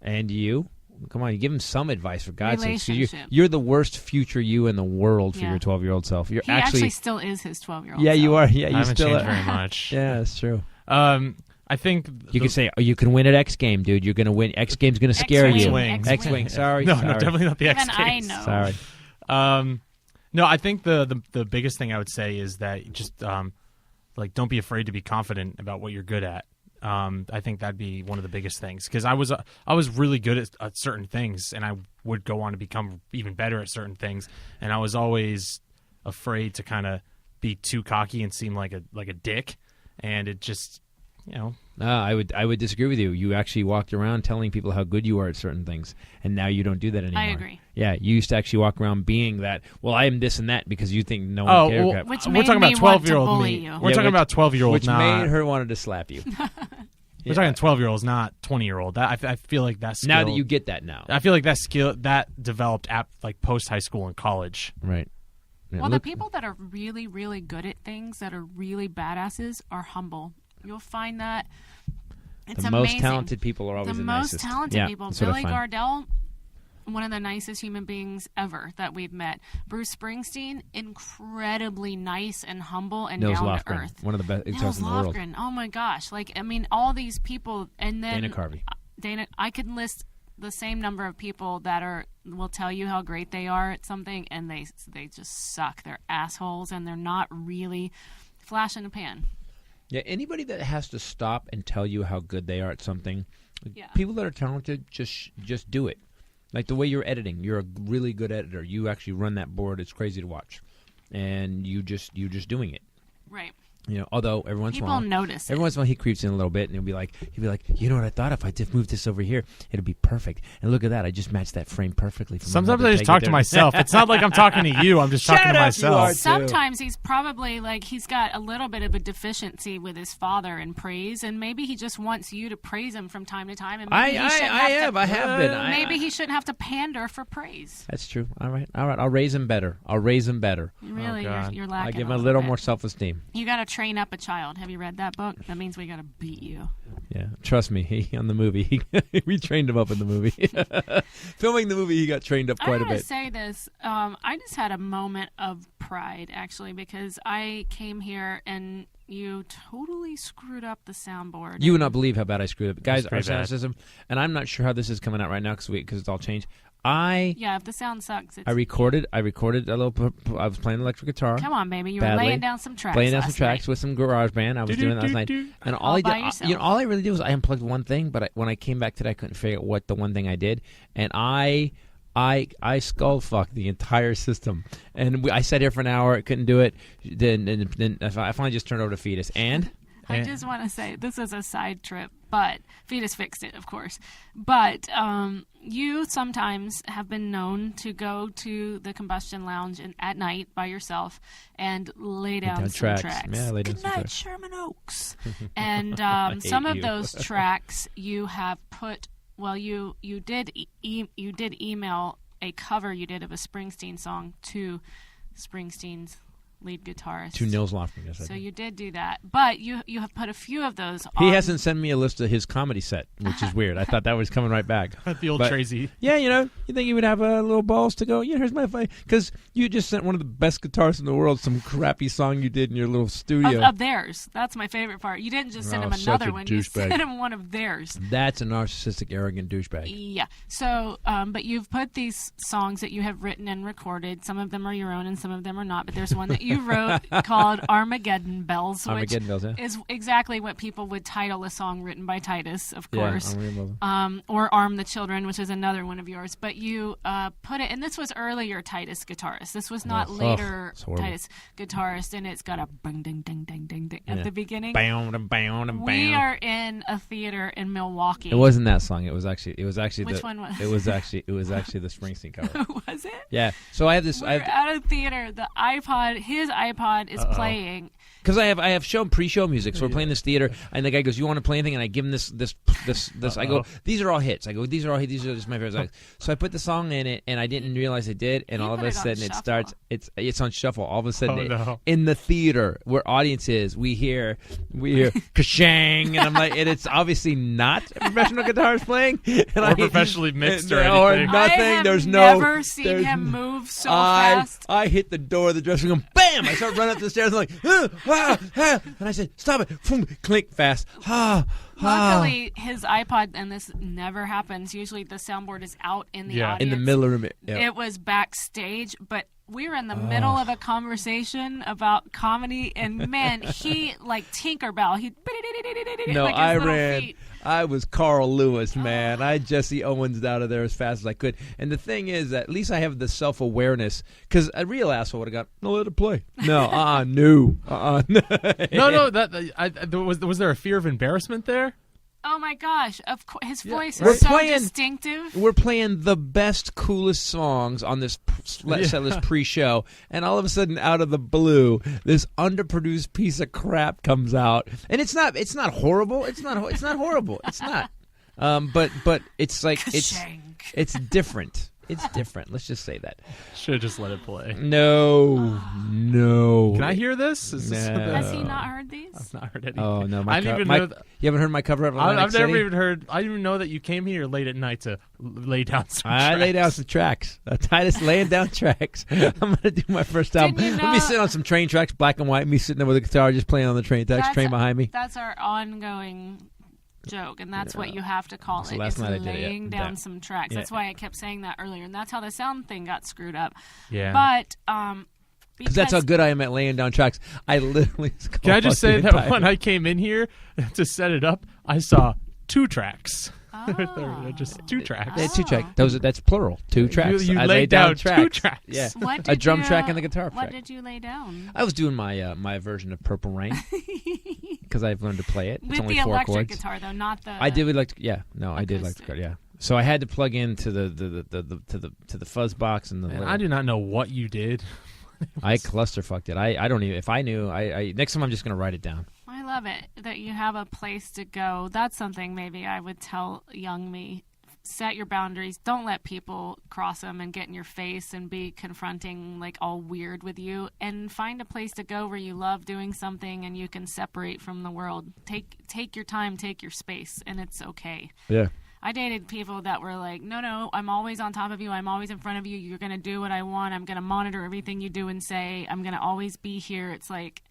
And you? Come on, you give him some advice, for God's sake. Relationship. You're the worst future you in the world for your 12-year-old self. He actually still is his 12-year-old self. You are. Yeah, I you haven't still changed very much. Yeah, that's true. I think you can say, you can win at X game, dude. You're going to win. X game's going to scare you. X-Wing. Sorry. No, sorry. definitely not the X Even Games. I know. Sorry. No, I think the biggest thing I would say is that just don't be afraid to be confident about what you're good at. I think that'd be one of the biggest things, because I was really good at certain things, and I would go on to become even better at certain things, and I was always afraid to kind of be too cocky and seem like a dick, and it just, I would disagree with you. You actually walked around telling people how good you are at certain things, and now you don't do that anymore. I agree. Yeah, you used to actually walk around being that. Well, I am this and that because you think no one cares. Well, which we're talking about 12-year-old me. You. We're talking about 12-year-old, which made her wanted to slap you. We're talking 12-year-olds, not 20-year-old. I feel like that skill. Now that you get that now, I feel like that skill that developed at post high school and college. Right. Yeah, well, the people that are really, really good at things, that are really badasses, are humble. You'll find that it's the amazing. most talented people are always the nicest. most talented people. That's what I Billy find. Gardell, one of the nicest human beings ever that we've met. Bruce Springsteen, incredibly nice and humble and Nils down Lofgren, to earth. one of the best Nils guitarists in the world. Lofgren, oh my gosh! All these people, and then Dana Carvey. I could list the same number of people that will tell you how great they are at something, and they just suck. They're assholes, and they're not really flash in the pan. Yeah, anybody that has to stop and tell you how good they are at something, Yeah. people that are talented, just do it. Like the way you're editing, you're a really good editor. You actually run that board; it's crazy to watch, and you're just doing it. Right. Although every once in a while, People notice it. every once in a while he creeps in a little bit, and he'll be like, you know what I thought? If I just moved this over here, it'd be perfect. And look at that, I just matched that frame perfectly. Sometimes I just talk to myself. It's not like I'm talking to you. I'm just talking to myself. Sometimes he's probably he's got a little bit of a deficiency with his father in praise, and maybe he just wants you to praise him from time to time. And maybe I have been. Maybe he shouldn't have to pander for praise. That's true. All right. I'll raise him better. Really, you're lacking. I give him a little little bit. more self-esteem. You got to train up a child. Have you read that book? That means we got to beat you. Yeah, trust me. On the movie, we trained him up in the movie. Filming the movie, he got trained up quite a bit. I gotta say this. I just had a moment of pride, actually, because I came here and you totally screwed up the soundboard. You would not believe how bad I screwed up, guys. Our pretty sound bad. system, and I'm not sure how this is coming out right now because it's all changed. Yeah, if the sound sucks, it's... I recorded a little. I was playing electric guitar. Come on, baby. You were badly. laying down some tracks. Playing down some last tracks night. with some garage band. I was doing that last night, and all I really did was I unplugged one thing. But when I came back today, I couldn't figure out what the one thing I did, and I skull fucked the entire system. And I sat here for an hour, couldn't do it. Then I finally just turned over to Fetus. And I just want to say, this is a side trip, but Fetus fixed it, of course. But you sometimes have been known to go to the Combustion Lounge at night by yourself and lay down some tracks. Yeah, lay down Good some night, tracks. Sherman Oaks. And hate some of you. those tracks you have put. Well, you did email a cover you did of a Springsteen song to Springsteen's lead guitarist. to Nils Lofgren. Yes, I So did. you did do that, but you have put a few of those. He on. hasn't sent me a list of his comedy set, which is weird. I thought that was coming right back. The old But- Tracy. Yeah, you think he would have little balls to go, here's my fight. Because you just sent one of the best guitarists in the world some crappy song you did in your little studio. Of theirs. That's my favorite part. You didn't just send him such another a one. You douchebag. sent him one of theirs. That's a narcissistic, arrogant douchebag. Yeah. So, but you've put these songs that you have written and recorded. Some of them are your own and some of them are not. But there's one that you wrote called Armageddon Bells, Armageddon Bells, yeah. is exactly what people would title a song written by Titus, of course. Armageddon Bells. Or Arm the Children, which is another one of yours. But you put it, and this was earlier Titus guitarist. This was not later Titus guitarist, and it's got a bang, ding, ding, ding, ding, ding at the beginning. We are in a theater in Milwaukee. It wasn't that song. It was actually Which one was? It was actually the Springsteen cover. Was it? Yeah. So I have this. We're at a theater. His iPod is playing. Because I have pre-show music, so we're playing this theater, and the guy goes, "You want to play anything?" And I give him this. I go, "These are all hits." I go, "These are all hits. These are just my favorites." So I put the song in it, and I didn't realize it did, and all of a sudden it starts. It's on shuffle. All of a sudden, in the theater where audience is, we hear ka-shang, and I'm like, and it's obviously not a professional guitarist playing, or professionally mixed or or anything. nothing. I have there's never seen him move so fast. I hit the door of the dressing room. Bam! I start running up the stairs. I'm like, and I said, "Stop it!" Boom, clink fast. Luckily, his iPod, and this never happens. Usually, the soundboard is out in the audience. In the middle of the room. It was backstage, but we were in the middle of a conversation about comedy, and man, he like Tinkerbell. He no, like his I little ran. feet. I was Carl Lewis, man. I Jesse Owens out of there as fast as I could. And the thing is, that at least I have the self-awareness, because a real asshole would have got, "No, let it play." No, no. No. Was there a fear of embarrassment there? Oh my gosh! Of course, his voice We're is so playing- distinctive. We're playing the best, coolest songs on this set list pre-show, and all of a sudden, out of the blue, this underproduced piece of crap comes out, and it's not horrible. It's not horrible. It's not. But it's like it's different. It's different. Let's just say that. Should have just let it play. No. Can I hear this? Has he not heard these? I've not heard anything. Oh no! I didn't even know. You haven't heard my cover of Atlantic I've never City? even heard. I didn't even know that you came here late at night to lay down some tracks. I lay down some tracks. Titus laying down tracks. I'm gonna do my first album. Didn't you know- Let me sit on some train tracks, black and white. Me sitting there with a guitar, just playing on the train tracks. Train behind me. That's our ongoing joke, and that's what you have to call So it. last It's night I did it, laying yeah. down Yeah. some tracks. Yeah. That's why I kept saying that earlier, and that's how the sound thing got screwed up. Yeah. But Because that's how good I am at laying down tracks. I literally. Can I just say that when I came in here to set it up, I saw 2 tracks. Just 2 tracks. Yeah, 2 tracks. That's plural. 2 tracks. You I laid down 2 tracks. Yeah. What A did drum you, track and the guitar What track. did you lay down? I was doing my version of Purple Rain because I've learned to play it. It's With only the 4 electric chords. guitar, though, not the. I did electric. Yeah, no, I did electric. acoustic. Yeah, so I had to plug into the fuzz box and the. Man, I do not know what you did. I clusterfucked it. I don't even. If I knew, I next time I'm just gonna write it down. I love it that you have a place to go. That's something maybe I would tell young me. Set your boundaries. Don't let people cross them and get in your face and be confronting, like, all weird with you. And find a place to go where you love doing something and you can separate from the world. Take your time, take your space, and it's okay. Yeah. I dated people that were like, no, I'm always on top of you. I'm always in front of you. You're going to do what I want. I'm going to monitor everything you do and say. I'm going to always be here. It's like...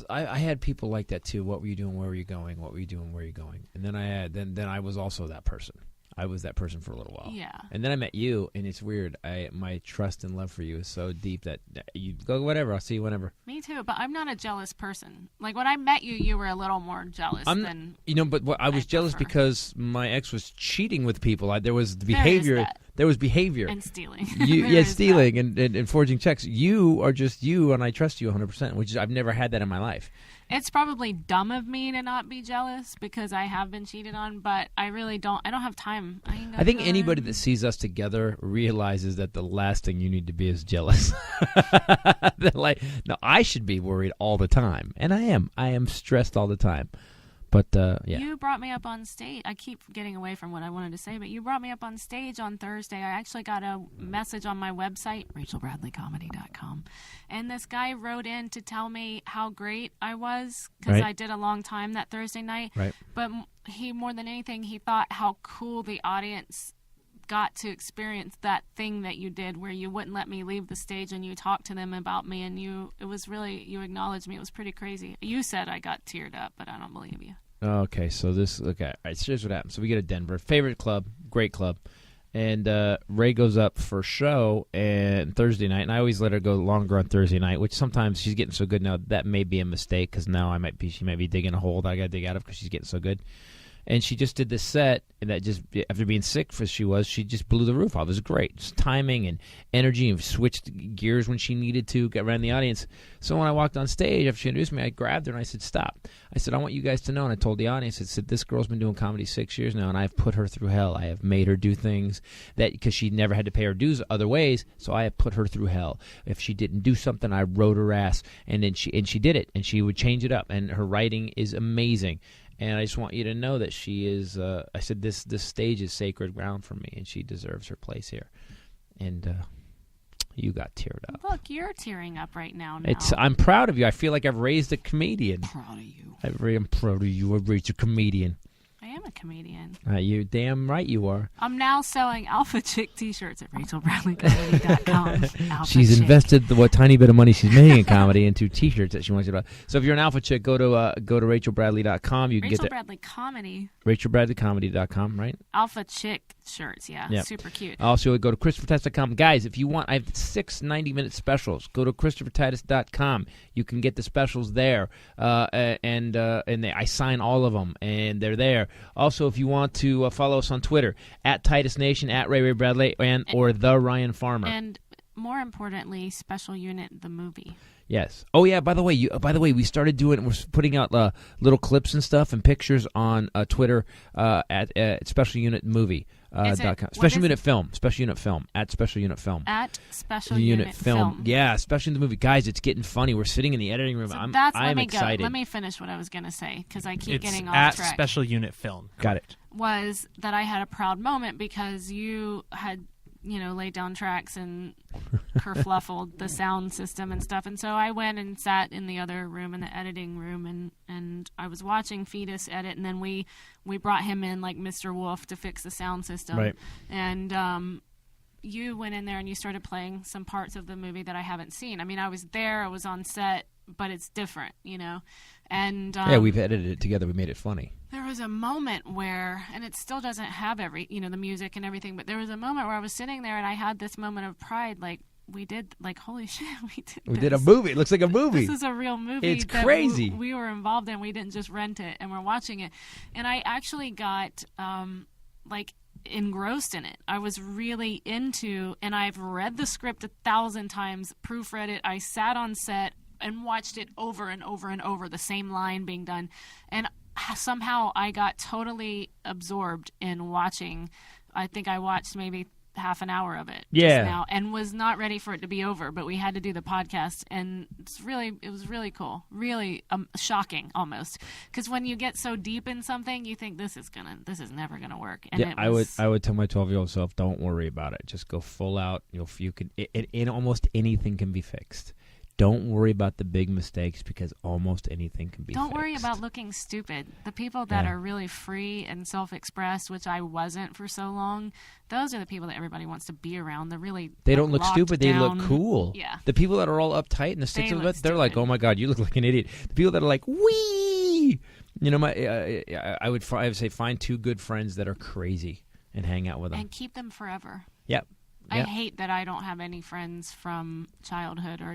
I had people like that too. What were you doing? Where were you going? What were you doing? Where were you going? And then then I was also that person. I was that person for a little while. Yeah. And then I met you, and it's weird. My trust and love for you is so deep that you go, whatever, I'll see you whenever. Me too, but I'm not a jealous person. Like, when I met you, you were a little more jealous than... But I was jealous prefer. because my ex was cheating with people. There was behavior. that. There was behavior. And stealing. Stealing and forging checks. You are just you, and I trust you 100%, which is, I've never had that in my life. It's probably dumb of me to not be jealous because I have been cheated on, but I really don't. I don't have time. I think anybody that sees us together realizes that the last thing you need to be is jealous. No, I should be worried all the time, and I am. I am stressed all the time. But, yeah. You brought me up on stage. I keep getting away from what I wanted to say, but you brought me up on stage on Thursday. I actually got a message on my website, RachelBradleyComedy.com, and this guy wrote in to tell me how great I was because Right. I did a long time that Thursday night. Right. But he, more than anything, he thought how cool the audience got to experience that thing that you did where you wouldn't let me leave the stage and you talked to them about me and you acknowledged me. It was pretty crazy. You said I got teared up, but I don't believe you. Okay, so all right, so here's what happened. So we get to Denver. Favorite club, great club. And Ray goes up for show and Thursday night, and I always let her go longer on Thursday night, which sometimes she's getting so good now that may be a mistake because now she might be digging a hole that I got to dig out of because she's getting so good. And she just did this set, and that just after being sick as she just blew the roof off. It was great, just timing and energy, and switched gears when she needed to, get around the audience. So when I walked on stage after she introduced me, I grabbed her and I said, "Stop!" I said, "I want you guys to know." And I told the audience, I said, "This girl's been doing comedy 6 years now, and I've put her through hell. I have made her do things that because she never had to pay her dues other ways, so I have put her through hell. If she didn't do something, I wrote her ass, and then she did it, and she would change it up, and her writing is amazing." And I just want you to know that she is, I said, this stage is sacred ground for me, and she deserves her place here. And you got teared up. Look, you're tearing up right now. I'm proud of you. I feel like I've raised a comedian. Proud of you. I'm proud of you. I've raised a comedian. I am a comedian. You damn right you are. I'm now selling Alpha Chick t-shirts at RachelBradleyComedy.com. She's invested what tiny bit of money she's making in comedy into t-shirts that she wants you to buy. So if you're an Alpha Chick, go to RachelBradley.com. You can Rachel get Bradley Comedy. RachelBradleyComedy.com, right? Alpha Chick shirts, yeah. Yep. Super cute. Also, go to ChristopherTitus.com. Guys, if you want, I have 6 90-minute specials. Go to ChristopherTitus.com. You can get the specials there. And I sign all of them, and they're there. Also, if you want to follow us on Twitter, at Titus Nation, at Ray Bradley, or The Ryan Farmer. And more importantly, Special Unit, the movie. Yes. Oh yeah. By the way, we started doing. We're putting out little clips and stuff and pictures on Twitter at Special Unit Movie. Special Unit Film. Special Unit Film. At Special Unit Film. At Special Unit Film. Yeah, Special Unit Movie. Guys, it's getting funny. We're sitting in the editing room. So I'm excited. Let me finish what I was going to say because I keep getting off at track. Special Unit Film. Got it. Was that I had a proud moment because you had laid down tracks and kerfluffled the sound system and stuff. And so I went and sat in the other room, in the editing room, and I was watching Fetus edit, and then we brought him in like Mr. Wolf to fix the sound system. Right. And you went in there and you started playing some parts of the movie that I haven't seen. I mean, I was there, I was on set, but it's different, And yeah, we've edited it together. We made it funny. There was a moment where, and it still doesn't have the music and everything, but there was a moment where I was sitting there and I had this moment of pride, like, we did, like, holy shit, we did a movie. It looks like a movie. This is a real movie. It's crazy. We were involved in. We didn't just rent it, and we're watching it. And I actually got, engrossed in it. I was really into, and I've read the script 1,000 times, proofread it. I sat on set and watched it over and over and over, the same line being done. And somehow I got totally absorbed in watching. I think I watched maybe half an hour of it just now and was not ready for it to be over, but we had to do the podcast, and it was really cool, really shocking almost, because when you get so deep in something you think this is never gonna work. And I would tell my 12-year-old self, don't worry about it, just go full out. You can almost anything can be fixed. Don't worry about the big mistakes because almost anything can be fixed. Don't worry about looking stupid. The people that are really free and self-expressed, which I wasn't for so long, those are the people that everybody wants to be around. They don't look stupid. Down. They look cool. Yeah. The people that are all uptight and the sticks of it, they're like, oh my God, you look like an idiot. The people that are like, wee! I would say find 2 good friends that are crazy and hang out with them. And keep them forever. Yep. I hate that I don't have any friends from childhood or.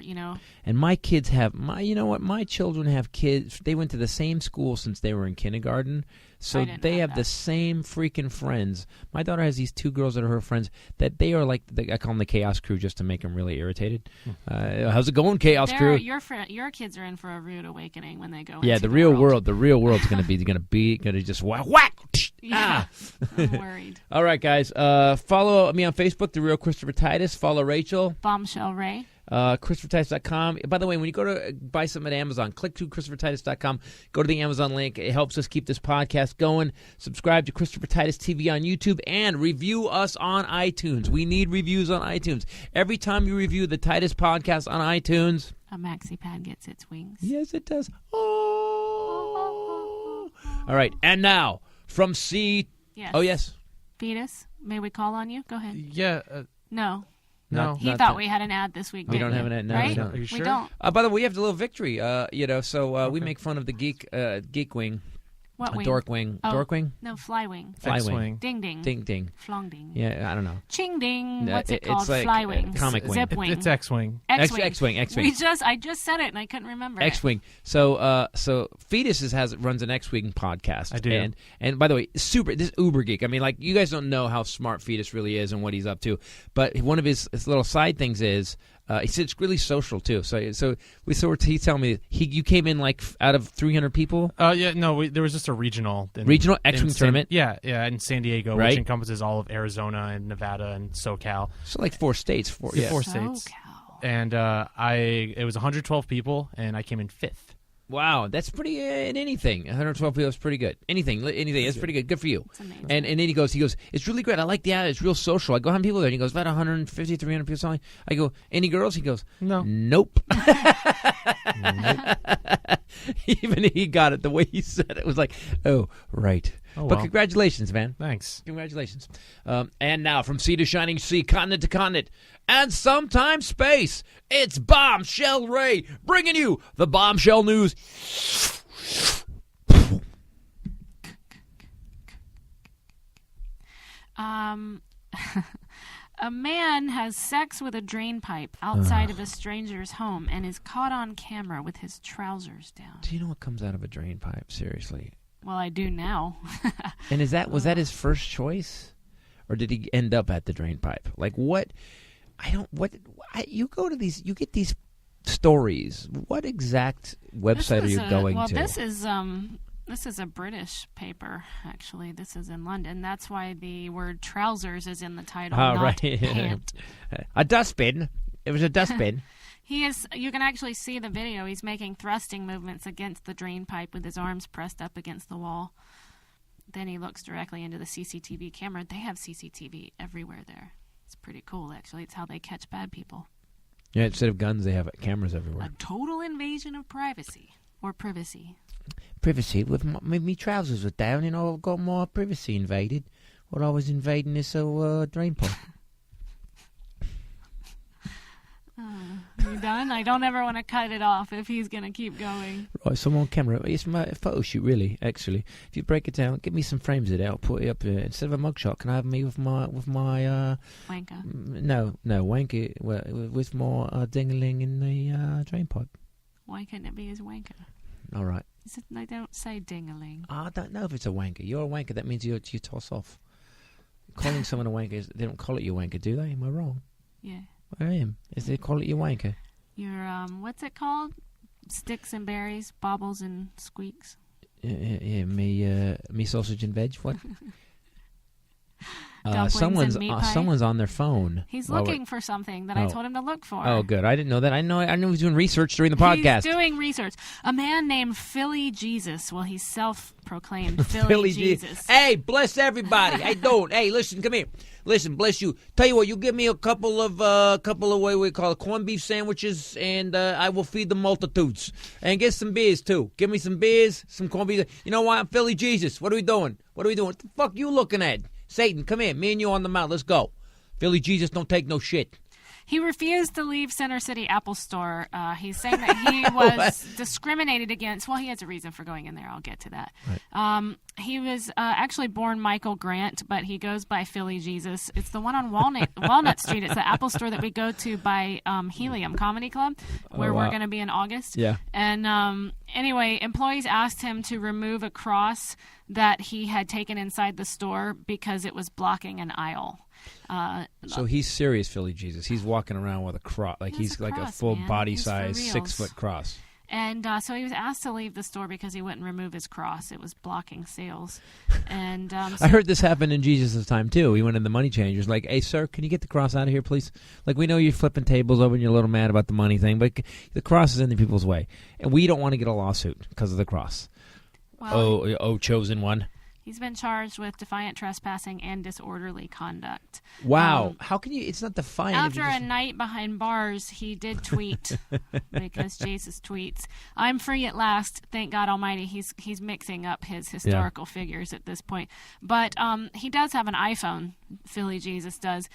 And my kids have my children have kids. They went to the same school since they were in kindergarten, so they have the same freaking friends. My daughter has these 2 girls that are her friends that they are like, I call them the Chaos Crew just to make them really irritated. How's it going, Chaos Crew? Your kids are in for a rude awakening when they go. Yeah, into the real world. The real world's gonna just whack. Yeah, I'm worried. All right, guys. Follow me on Facebook, The Real Christopher Titus. Follow Rachel. Bombshell Rae. ChristopherTitus.com. By the way, when you go to buy something at Amazon, click to ChristopherTitus.com. Go to the Amazon link. It helps us keep this podcast going. Subscribe to Christopher Titus TV on YouTube and review us on iTunes. We need reviews on iTunes. Every time you review the Titus Podcast on iTunes, a maxi pad gets its wings. Yes, it does. Oh. All right, and now from C. Yes. Oh yes. Fetus, may we call on you? Go ahead. Yeah. No. No. He thought we had an ad this week. We don't have an ad. No, right? we don't. Are you sure? We don't. By the way, we have a little victory. So we make fun of the geek wing. What A wing? dorkwing. Oh. Dorkwing? No, flywing. Flywing. Ding ding. Ding ding. Flong ding. Yeah, I don't know. Ching ding. What's it it's called? like, Flywing. comic wing. Zip wing. It's X-wing. X-wing. X-wing. I just said it and I couldn't remember. X-wing. So Fetus runs an X-wing podcast. I do. And by the way, this uber geek. I mean, like, you guys don't know how smart Fetus really is and what he's up to. But one of his little side things is he said it's really social too. So he's telling me you came in like out of 300 people. There was just a regional X-wing tournament. Yeah, in San Diego, Right. which encompasses all of Arizona and Nevada and SoCal. So like 4 states. Four states. SoCal. And it was 112 people, and I came in 5th. Wow, that's pretty in anything. 112 people is pretty good. Anything, that's pretty good. Good for you. It's amazing. And then he goes, it's really great. I like the ad. It's real social. I go, how many people are there? And he goes, about 150, 300 people. Something. I go, any girls? He goes, No. Nope. Even he got it the way he said it. It was like, oh, right. Oh, But well. congratulations, man. Thanks. Congratulations. And now, from sea to shining sea, continent to continent, and sometimes space, it's Bombshell Rae, bringing you the Bombshell News. A man has sex with a drain pipe outside of a stranger's home and is caught on camera with his trousers down. Do you know what comes out of a drain pipe? Seriously. Well, I do now. And was that his first choice? Or did he end up at the drain pipe? Like, what? You go to these, you get these stories. What exact website are you going to? This is a British paper, actually. This is in London. That's why the word trousers is in the title, not pant. A dustbin. It was a dustbin. You can actually see the video. He's making thrusting movements against the drain pipe with his arms pressed up against the wall. Then he looks directly into the CCTV camera. They have CCTV everywhere there. It's pretty cool, actually. It's how they catch bad people. Yeah, instead of guns, they have cameras everywhere. A total invasion of privacy. Or privacy. Privacy. With my trousers were down, and I got my privacy invaded while I was invading this drain pipe. You done? I don't ever want to cut it off if he's going to keep going. Right, so I'm on camera. It's my photo shoot, really, actually. If you break it down, give me some frames of it. I'll put it up here. Instead of a mugshot, can I have me with my Wanker. No, wanker with my ding-a-ling in the drain pipe. Why couldn't it be his wanker? All right. They don't say ding-a-ling. I don't know if it's a wanker. You're a wanker. That means you toss off. Calling someone a wanker, they don't call it your wanker, do they? Am I wrong? Yeah. I am. Is they call it your wanker? Your, what's it called? Sticks and berries, baubles and squeaks. Yeah, me sausage and veg. What? Dumplings and meat pie. Someone's on their phone. He's looking for something that I told him to look for. Oh, good. I didn't know that. I knew he was doing research during the podcast. He's doing research. A man named Philly Jesus. Well, he's self-proclaimed Philly Jesus. Hey, bless everybody. Hey, don't. Hey, listen, come here. Listen, bless you. Tell you what, you give me a couple of what we call it, corned beef sandwiches, and I will feed the multitudes. And get some beers too. Give me some beers, some corned beef. You know what? I'm Philly Jesus. What are we doing? What the fuck you looking at? Satan, come here. Me and you on the mount. Let's go. Philly Jesus don't take no shit. He refused to leave Center City Apple Store. He's saying that he was discriminated against. Well, he has a reason for going in there. I'll get to that. Right. He was actually born Michael Grant, but he goes by Philly Jesus. It's the one on Walnut Street. It's the Apple Store that we go to by Helium Comedy Club, where we're going to be in August. Yeah. And anyway, employees asked him to remove a cross that he had taken inside the store because it was blocking an aisle. So he's serious, Philly Jesus. He's walking around with a cross, like he's like a full body size 6-foot cross. And so he was asked to leave the store because he wouldn't remove his cross. It was blocking sales. And I heard this happen in Jesus' time too. He went in the money changers, like, "Hey, sir, can you get the cross out of here, please? Like, we know you're flipping tables over and you're a little mad about the money thing, but the cross is in the people's way, and we don't want to get a lawsuit because of the cross." Well, chosen one. He's been charged with defiant trespassing and disorderly conduct. Wow. How can you? It's not defiant. After a night behind bars, he did tweet, because Jesus tweets, "I'm free at last, thank God Almighty." He's mixing up his historical figures at this point. But he does have an iPhone, Philly Jesus does.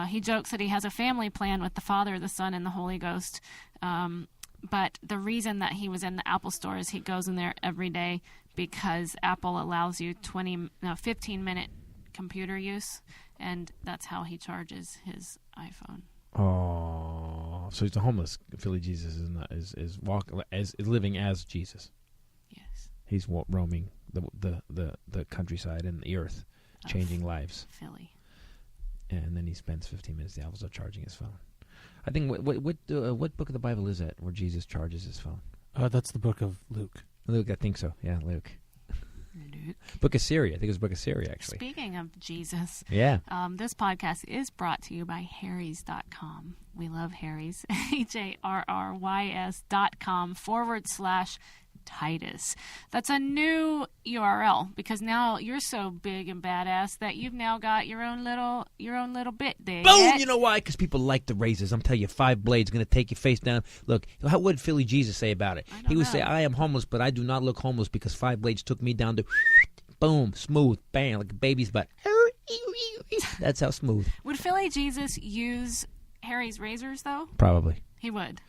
He jokes that he has a family plan with the Father, the Son, and the Holy Ghost. But the reason that he was in the Apple Store is he goes in there every day because Apple allows you 15-minute computer use, and that's how he charges his iPhone. Oh, so he's a homeless. Philly Jesus is living as Jesus. Yes. He's roaming the countryside and the earth, changing lives. Philly. And then he spends 15 minutes. The Apples are charging his phone. I think what book of the Bible is that where Jesus charges his phone? That's the book of Luke. Luke, I think so. Yeah, Luke. Book of Syria. I think it was Book of Syria, actually. Speaking of Jesus, yeah. This podcast is brought to you by Harrys.com. We love Harrys. HARRYS.com/Titus. That's a new URL because now you're so big and badass that you've now got your own little bit there. Boom! You know why? Because people like the razors. I'm telling you, 5 blades going to take your face down. Look, how would Philly Jesus say about it? He would say, I am homeless, but I do not look homeless because 5 blades took me down to boom, smooth, bang, like a baby's butt. That's how smooth. Would Philly Jesus use Harry's razors, though? Probably. He would.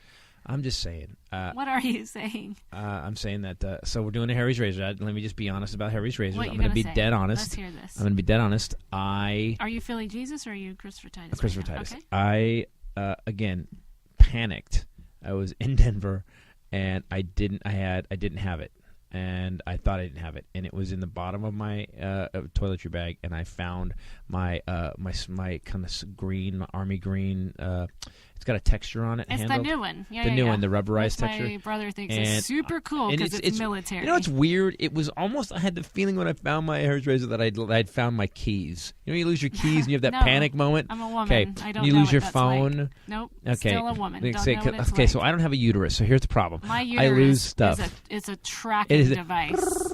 I'm just saying. What are you saying? I'm saying that. So we're doing a Harry's razor. Let me just be honest about Harry's razors. What I'm going to be dead honest. Let's hear this. I'm going to be dead honest. Are you Philly Jesus or are you Christopher Titus? Christopher Titus. Okay. I again panicked. I was in Denver, and I didn't have it, and I thought I didn't have it, and it was in the bottom of my toiletry bag, and I found my kind of green, my army green. It's got a texture on it. It's handled. the new one. Yeah, the new one, the That's rubberized texture. My brother thinks it's super cool because it's military. You know what's weird? It was almost, I had the feeling when I found my Harry's razor that I'd found my keys. You know, you lose your keys and you have that No, panic moment. I'm a woman. Okay, I don't you know lose what your that's phone. Like. Nope. Okay, Still a woman. Don't say, know what it's okay, like. so I don't have a uterus. So here's the problem. My uterus I lose stuff. is a tracking device.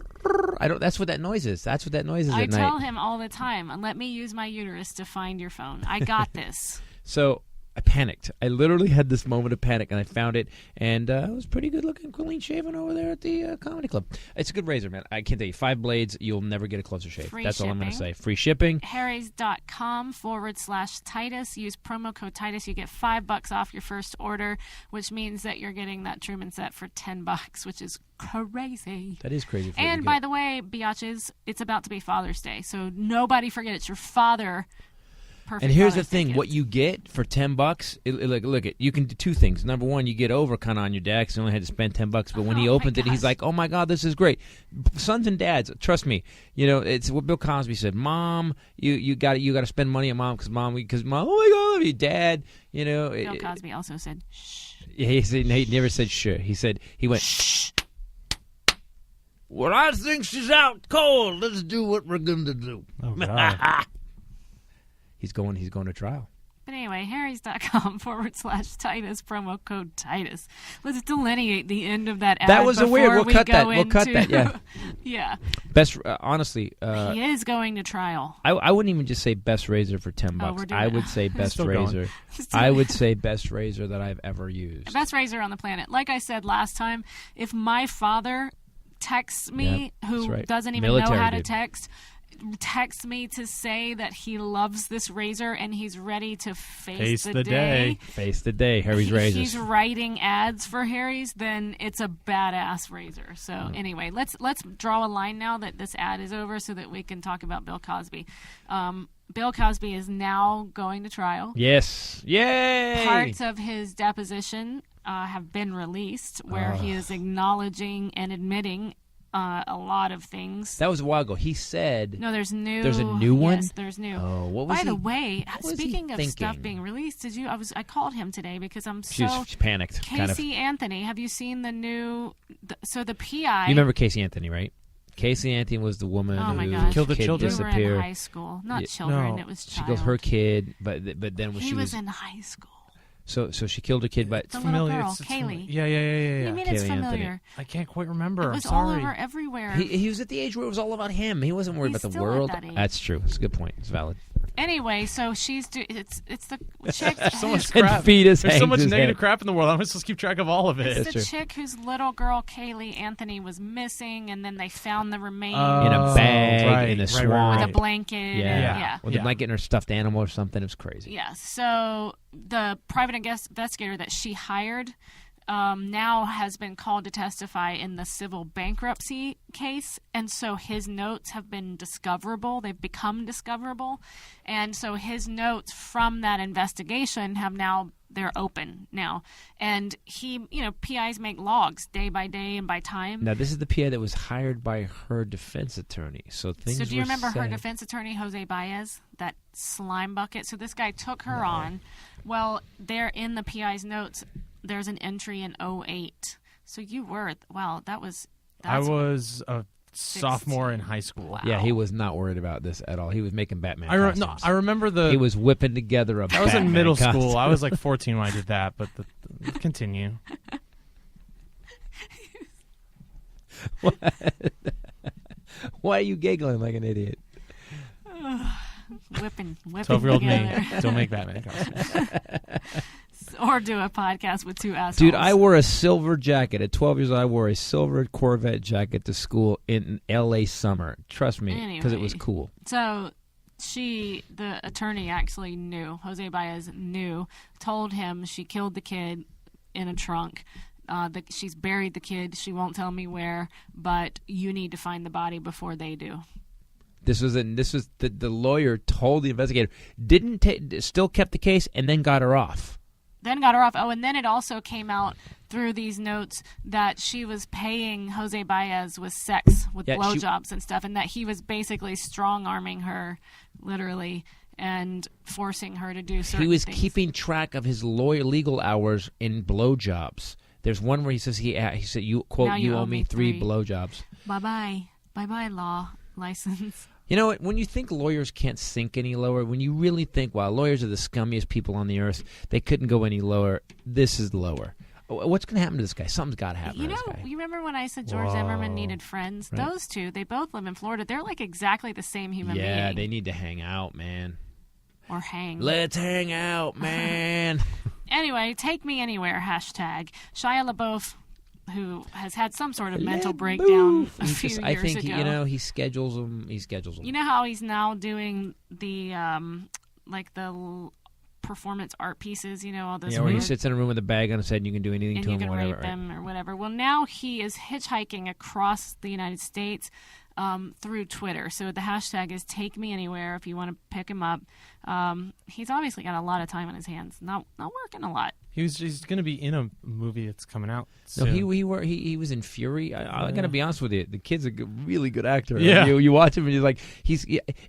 I don't. That's what that noise is. That's what that noise is I at night. tell him all the time, let me use my uterus to find your phone. I got this. So I panicked. I literally had this moment of panic, and I found it, and I was pretty good looking, clean shaven over there at the comedy club. It's a good razor, man. I can't tell you. 5 blades, you'll never get a closer shave. Free That's shipping. all I'm going to say. Free shipping. Harrys.com/Titus. Use promo code Titus. You get $5 off your first order, which means that you're getting that Truman set for $10, which is crazy. That is crazy. And by the way, biatches, it's about to be Father's Day, so nobody forget it's your father. Perfect. And here's the Father's thing: Day what gift. you get for $10, look at you can do 2 things. Number one, you get over kind of on your dad because he only had to spend $10. But when he opened it, he's like, "Oh my God, this is great." Sons and dads, trust me. You know, it's what Bill Cosby said. Mom, you got to spend money on mom because mom. Oh my God, I love you, Dad. You know. Bill Cosby also said, "Shh." Yeah, he never said "shh." He went "shh." Well, I think she's out cold. Let's do what we're going to do. Oh God. He's going to trial. But anyway, Harrys.com/Titus, promo code Titus. Let's delineate the end of that ad. That was a weird. We'll cut that. We'll cut that. Yeah. Yeah. Best, honestly. He is going to trial. I wouldn't even just say best razor for $10. I would say best razor. I would say best razor that I've ever used. Best razor on the planet. Like I said last time, if my father texts me, who doesn't even know how to text me to say that he loves this razor and he's ready to face the day. Face the day. Harry's razors. He's writing ads for Harry's, then it's a badass razor. So anyway, let's draw a line now that this ad is over so that we can talk about Bill Cosby. Bill Cosby is now going to trial. Yes. Yay! Parts of his deposition have been released where he is acknowledging and admitting a lot of things. That was a while ago. He said... No, there's new... There's a new one? Yes, there's new. Oh, what was By the way, what speaking of thinking? stuff being released, I called him today because I'm She panicked. Casey Anthony, have you seen the new... So the PI... You remember Casey Anthony, right? Casey Anthony was the woman who killed the children. We were in high school. Not children, no. it was She child. killed her kid, but then when he she was in high school. So she killed her kid, but The little girl, Kaylee. Yeah. You mean it's Kaylee Anthony. familiar? I can't quite remember. It was I'm all sorry. over everywhere. he was at the age where it was all about him. He wasn't worried He's about the still at world. that age. That's true. It's a good point. It's valid. Anyway, so it's the chick. So much And crap. fetus There's so hangs much his negative head. crap in the world. I'm supposed to keep track of all of it. It's the chick whose little girl Kaylee Anthony was missing, and then they found the remains In a bag, in a swamp. with a blanket. Yeah. With a blanket and her stuffed animal or something. It was crazy. Yeah. So the private investigator that she hired now has been called to testify in the civil bankruptcy case, and so his notes have been discoverable. They've become discoverable, and so his notes from that investigation they're open now. And PIs make logs day by day and by time. Now, this is the PI that was hired by her defense attorney. So things. So do you remember her said. defense attorney, Jose Baez, that slime bucket? So this guy took her on. Well, there in the PI's notes, there's an entry in 2008. So you were, I was a sophomore in high school. Wow. Yeah, he was not worried about this at all. He was making Batman costumes. I remember He was whipping together a I was in middle Batman school. costume. I was like 14 when I did that, but continue. Why are you giggling like an idiot? whipping 12-year-old together. me. Don't make Batman costumes. Or do a podcast with two assholes. Dude, I wore a silver jacket. At 12 years old, I wore a silver Corvette jacket to school in L.A. summer. Trust me, because it was cool. So the attorney actually knew. Jose Baez told him she killed the kid in a trunk. She's buried the kid. She won't tell me where, but you need to find the body before they do. This was the lawyer told the investigator, still kept the case, and then got her off. Oh, and then it also came out through these notes that she was paying Jose Baez with sex, with blowjobs and stuff, and that he was basically strong-arming her, literally, and forcing her to do certain things. He was keeping track of his legal hours in blowjobs. There's one where he says he said, "You quote, you owe me 3 blowjobs." Bye-bye, law license. You know what? When you think lawyers can't sink any lower, when you really think, wow, lawyers are the scummiest people on the earth, they couldn't go any lower, this is lower. What's going to happen to this guy? Something's got to happen to this guy. You remember when I said George Zimmerman needed friends? Right. Those two, they both live in Florida. They're like exactly the same human being. Yeah, they need to hang out, man. Or hang. Let's hang out, man. Anyway, take me anywhere, hashtag. Shia LaBeouf, who has had some sort of mental breakdown a few years ago. I think, he schedules them. You know how he's now doing the, the performance art pieces, all this where he sits in a room with a bag on his head and you can do anything to him or whatever. Rape them or whatever. Well, now he is hitchhiking across the United States through Twitter. So the hashtag is Take Me Anywhere if you want to pick him up. He's obviously got a lot of time on his hands. Not working a lot. He's going to be in a movie that's coming out soon. No, he was in Fury. I got to be honest with you. The kid's a really good actor. Yeah. You watch him and you're like,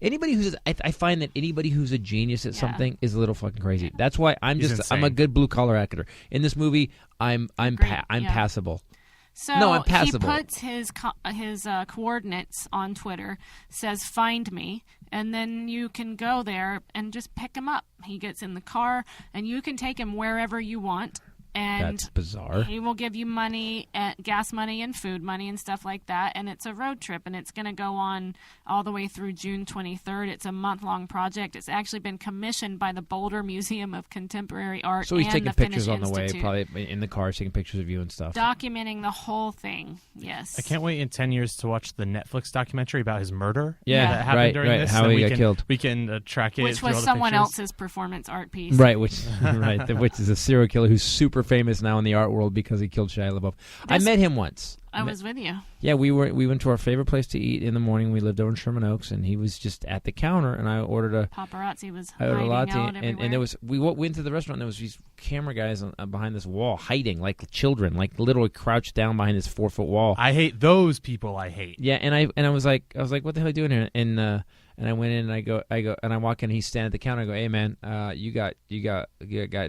anybody who's I find that anybody who's a genius at something is a little fucking crazy. That's why I'm a good blue collar actor. In this movie, I'm passable. So no, I'm passable. He puts his coordinates on Twitter, says "Find me," and then you can go there and just pick him up. He gets in the car, and you can take him wherever you want. And that's bizarre. He will give you money, gas money and food money and stuff like that. And it's a road trip, and it's going to go on all the way through June 23rd. It's a month-long project. It's actually been commissioned by the Boulder Museum of Contemporary Art. So he's taking pictures on the way, Institute. probably in the car, taking pictures of you and stuff. Documenting the whole thing, yes. I can't wait in 10 years to watch the Netflix documentary about his murder. Yeah, that happened during this. How he got killed. We can track it. Which through was all the someone pictures. else's performance art piece. Right, which is a serial killer who's super famous now in the art world because he killed Shia LaBeouf. I met him once. I was with you. Yeah, we went to our favorite place to eat in the morning. We lived over in Sherman Oaks, and he was just at the counter, and I ordered a paparazzi was I ordered a hiding latte, out everywhere. and there was we went to the restaurant. And there was these camera guys behind this wall, hiding like children, like literally crouched down behind this 4-foot wall. I hate those people. I hate. Yeah, and I was like, what the hell are you doing here? And I went in and I go and I walk in and he's standing at the counter. I go, hey man, you got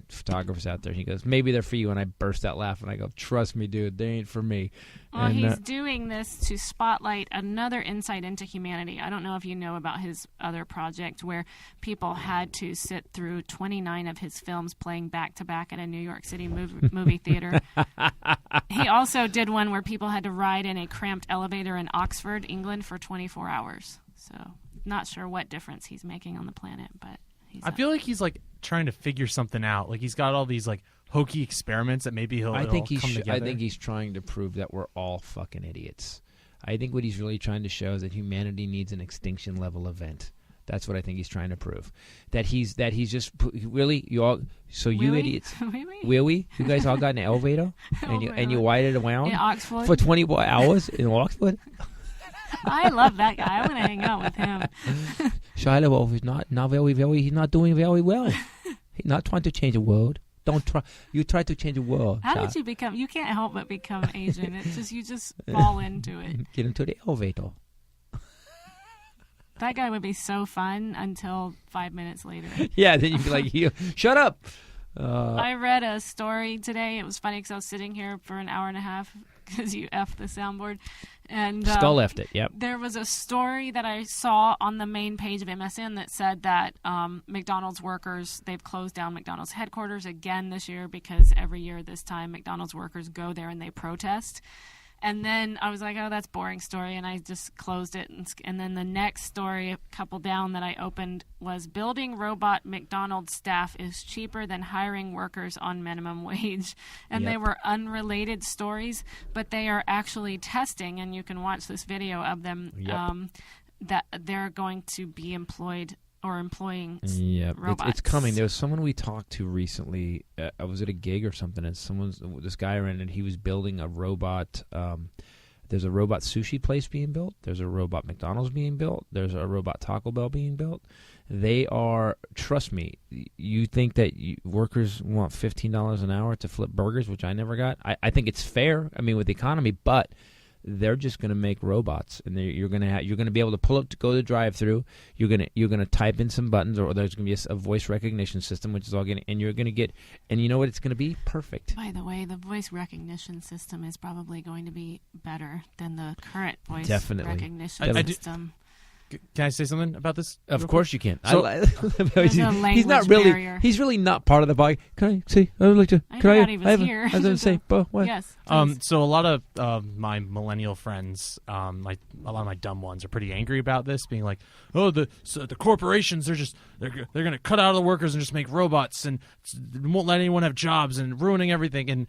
photographers out there. He goes, maybe they're for you. And I burst out laughing. I go, trust me, dude, they ain't for me. Well, and, he's doing this to spotlight another insight into humanity. I don't know if you know about his other project where people had to sit through 29 of his films playing back to back at a New York City movie theater. He also did one where people had to ride in a cramped elevator in Oxford, England, for 24 hours. So. Not sure what difference he's making on the planet, but I feel like he's like trying to figure something out. Like he's got all these like hokey experiments that maybe he'll. I think together. he's trying to prove that we're all fucking idiots. I think what he's really trying to show is that humanity needs an extinction level event. That's what I think he's trying to prove. That he's just really you all. So you Willie? idiots, Willie? Willie, you guys all got in an elevator and you waited around In Oxford? for 24 hours in Oxford. I love that guy. I want to hang out with him. Shia LaBeouf is not very. He's not doing very well. He's not trying to change the world. Don't try. You try to change the world. How did you become? You can't help but become Asian. It's just you just fall into it. Get into the elevator. That guy would be so fun until 5 minutes later. Yeah, then you'd be like, shut up. I read a story today. It was funny because I was sitting here for an hour and a half because you effed the soundboard. And Skull left it, yep. There was a story that I saw on the main page of MSN that said that McDonald's workers, they've closed down McDonald's headquarters again this year because every year this time McDonald's workers go there and they protest. And then I was like, oh, that's a boring story, and I just closed it. And then the next story, a couple down that I opened, was building robot McDonald's staff is cheaper than hiring workers on minimum wage. And They were unrelated stories, but they are actually testing, and you can watch this video of them, that they're going to be employing robots. It's coming. There was someone we talked to recently. I was at a gig or something, and this guy ran and he was building a robot. There's a robot sushi place being built. There's a robot McDonald's being built. There's a robot Taco Bell being built. They are, trust me, you think that workers want $15 an hour to flip burgers, which I never got. I think it's fair, with the economy, but they're just going to make robots, and you're going to be able to pull up to go to the drive-through. You're going to type in some buttons, or there's going to be a voice recognition system, which is all going, and you're going to get, and you know what it's going to be? Perfect. By the way, the voice recognition system is probably going to be better than the current voice recognition system. Can I say something about this? Of course you can. So, he's not really. Barrier. He's really not part of the body. Can I say? I would like to. I forgot he was here. I was going to say. What? Yes. So a lot of my millennial friends, like a lot of my dumb ones, are pretty angry about this, being like, "Oh, the corporations, they're going to cut out the workers and just make robots and won't let anyone have jobs and ruining everything." And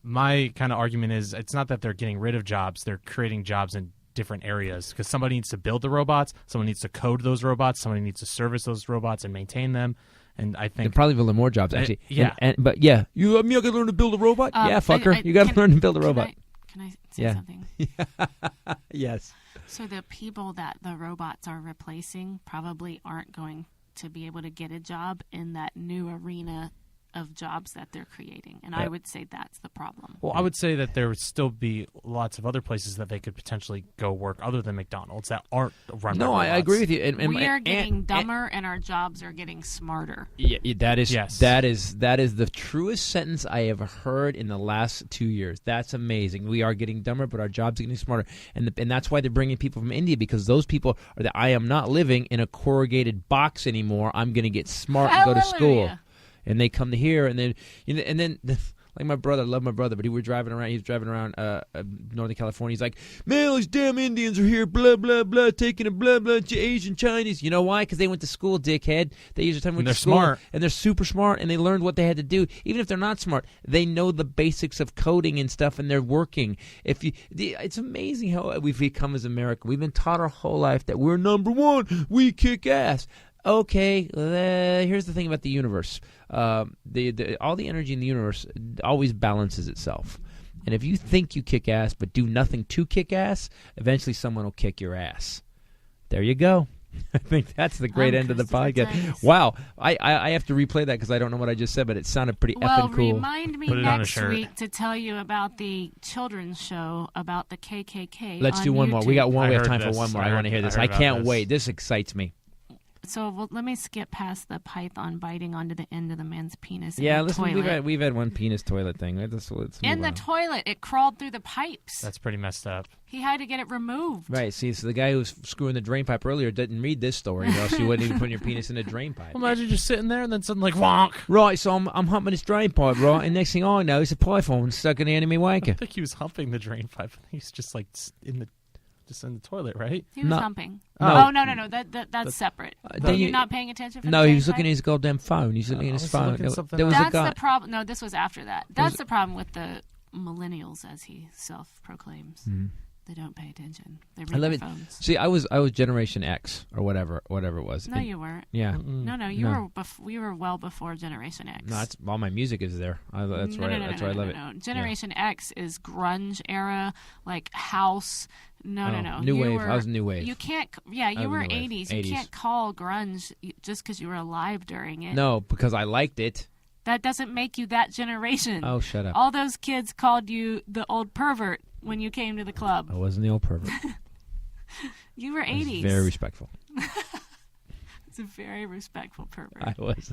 my kind of argument is, it's not that they're getting rid of jobs; they're creating jobs in different areas, because somebody needs to build the robots, someone needs to code those robots, somebody needs to service those robots and maintain them. And I think they're probably building more jobs, actually. Yeah. But you got to learn to build a robot? Yeah, fucker. You got to learn to build a robot. Can I say something? Yes. So the people that the robots are replacing probably aren't going to be able to get a job in that new arena of jobs that they're creating, and I would say that's the problem. Well, I would say that there would still be lots of other places that they could potentially go work other than McDonald's that aren't run by robots. I agree with you. And we are getting dumber, and our jobs are getting smarter. Yeah, that is yes. that is the truest sentence I have heard in the last 2 years. That's amazing. We are getting dumber, but our jobs are getting smarter, and that's why they're bringing people from India, because those people are that I am not living in a corrugated box anymore. I'm going to get smart and go to school. And they come to here, and then like my brother, I love my brother, but he was driving around Northern California. He's like, man, those damn Indians are here, blah, blah, blah, taking a blah, blah, Asian, Chinese. You know why? Because they went to school, dickhead. They use their time went to school. Smart. And they're super smart, and they learned what they had to do. Even if they're not smart, they know the basics of coding and stuff, and they're working. It's amazing how we've become as America. We've been taught our whole life that we're number one. We kick ass. Okay, here's the thing about the universe. All the energy in the universe always balances itself. And if you think you kick ass but do nothing to kick ass, eventually someone will kick your ass. There you go. I think that's the great end of the podcast. Titus. Wow. I have to replay that because I don't know what I just said, but it sounded pretty effing cool. Well, remind me next week to tell you about the children's show about the KKK. Let's do one more. We got one. We have time for one more. I want to hear this. I can't wait. This excites me. So let me skip past the python biting onto the end of the man's penis. Yeah, in the listen, toilet. we've had one penis toilet thing. Let's in the toilet, it crawled through the pipes. That's pretty messed up. He had to get it removed. Right. See, so the guy who was screwing the drain pipe earlier didn't read this story, or else you wouldn't even put your penis in a drain pipe. Well, imagine just sitting there and then suddenly, wonk. Right. So I'm humping this drain pipe, right, and next thing I know, it's a python stuck in the enemy wanker. I think he was humping the drain pipe. I think he's just like in the toilet, right? He was humping. No. Oh, no. That's separate. Then you're not paying attention? No, he was looking at his goddamn phone. He's looking at his phone. There was That's a guy. the problem. No, this was after that. That's the problem with the millennials, as he self-proclaims. Mm-hmm. They don't pay attention. They I read love their it. phones. See, I was Generation X or whatever it was. No, you weren't. Yeah. No, you No. were. We were well before Generation X. No, that's all my music is there. That's why I love it. No. Generation X is grunge era, like house. No. New You wave. were- I was new wave. You can't. Yeah, you was were new wave. 80s. 80s. You can't call grunge just because you were alive during it. No, because I liked it. That doesn't make you that generation. Oh, shut up. All those kids called you the old pervert when you came to the club. I wasn't the old pervert. You were I was 80s. very respectful. It's a very respectful pervert. I was.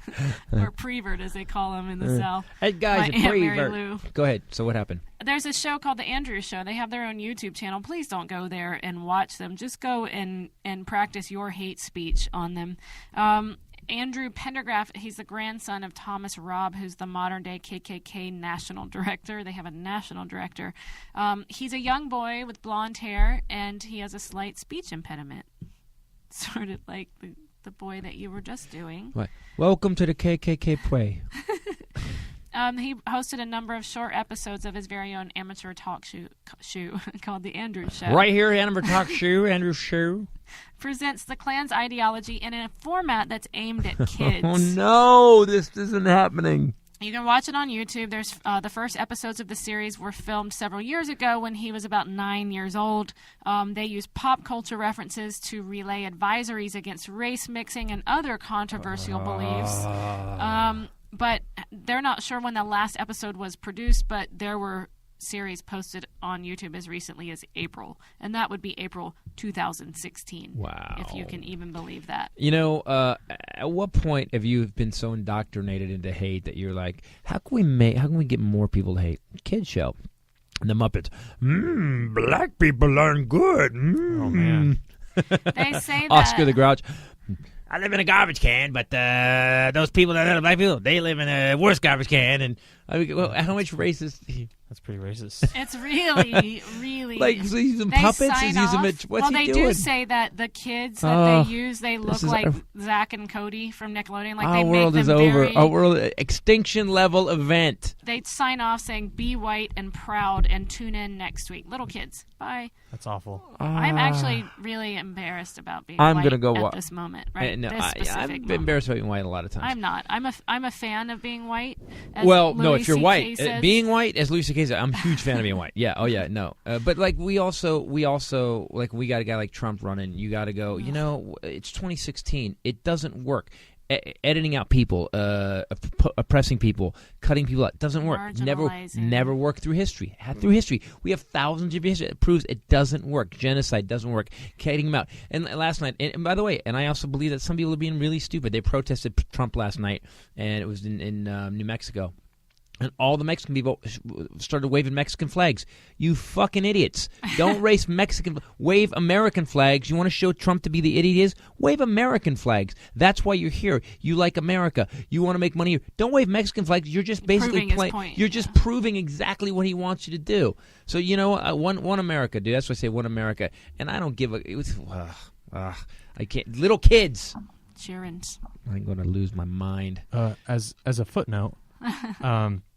Or prevert, as they call them in the South. Hey, guys, My a Aunt Mary prevert. Lou. Go ahead. So what happened? There's a show called The Andrews Show. They have their own YouTube channel. Please don't go there and watch them. Just go and practice your hate speech on them. Andrew Pendergraft, he's the grandson of Thomas Robb, who's the modern-day KKK national director. They have a national director. He's a young boy with blonde hair, and he has a slight speech impediment. Sort of like the boy that you were just doing. What? Welcome to the KKK play. He hosted a number of short episodes of his very own amateur talk show called The Andrews Show. Right here, Andrew Talk Shoe, Andrew Shoe. Presents the Klan's ideology in a format that's aimed at kids. Oh no, this isn't happening. You can watch it on YouTube. There's the first episodes of the series were filmed several years ago when he was about 9 years old. They use pop culture references to relay advisories against race mixing and other controversial beliefs. But they're not sure when the last episode was produced, but there were series posted on YouTube as recently as April, and that would be April 2016. Wow. If you can even believe that. You know, at what point have you been so indoctrinated into hate that you're like, how can we get more people to hate? Kids show. And the Muppets. Black people aren't good. Oh, man. They say that Oscar the Grouch. I live in a garbage can, but those people that are black people, they live in a worse garbage can. And I mean, well, how much racist? That's pretty racist. it's really, really Like, he's using they puppets? sign He's using off. what's well, he they doing? do say that the kids that they use, they look is like our- Zach and Cody from Nickelodeon. Like Our they world make is them over. very, Our world extinction level event. They sign off saying "Be white and proud" and tune in next week. Little kids, bye. That's awful. I'm actually really embarrassed about being I'm white gonna go at this moment. Right, No, this specific I've moment. been embarrassed about being white a lot of times. I'm not. I'm a fan of being white. As Well, no, Louis if you're CK white, says. being white, as Louis C.K. said, I'm a huge fan of being white. Yeah, oh yeah, no. But like we also like we got a guy like Trump running. You got to go. You know, it's 2016. It doesn't work. Editing out people, oppressing people, cutting people out doesn't work. Marginalizing. Never worked through history. Through history, we have thousands of history that proves it doesn't work. Genocide doesn't work. Cutting them out. And last night, and by the way, and I also believe that some people are being really stupid. They protested Trump last night, and it was in New Mexico. And all the Mexican people started waving Mexican flags. You fucking idiots. Don't wave American flags. You want to show Trump to be the idiot he is? Wave American flags. That's why you're here. You like America. You want to make money here. Don't wave Mexican flags. You're just basically Proving his playing. point, You're just proving exactly what he wants you to do. So, you know, one America, dude. That's why I say one America. And I don't give a... It was... I can't... Little kids. Cheerings. I'm going to lose my mind. As a footnote,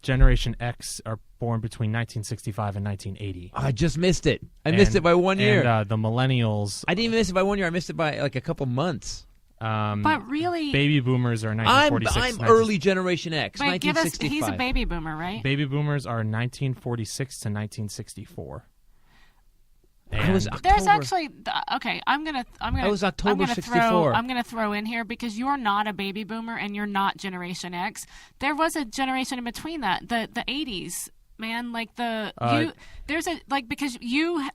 Generation X are born between 1965 and 1980. I just missed it. I missed it by 1 year. And the millennials. I didn't even miss it by 1 year. I missed it by like a couple months. But really, Baby boomers are 1946. I'm early Generation X. wait, give us. 1965. He's a baby boomer, right? Baby boomers are 1946 to 1964. I was And There's October. actually okay. I'm gonna. I was October 64. I'm gonna throw in here because you're not a baby boomer and you're not Generation X. There was a generation in between that. The 80s, man. Like there's a like because you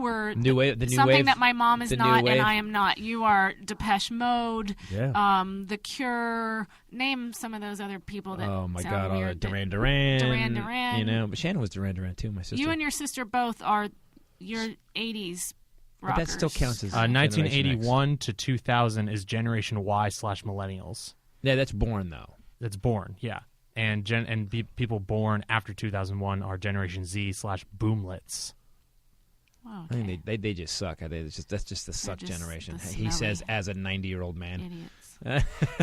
were New wave, the new something wave, that my mom is the new not wave. and I am not. You are Depeche Mode. Yeah. The Cure. Name some of those other people that. Oh my sound God! weird, that- Duran. Duran. You know, but Shannon was Duran too. My sister. You and your sister both are your 80s But rockers. that still counts as 1981 to 2000 is Generation Y / millennials. Yeah, that's born though. That's born, yeah. And people born after 2001 are Generation Z / boomlets. Wow, I think they just suck. That's just the suck just generation. the He says smelly as a 90-year-old man. idiots.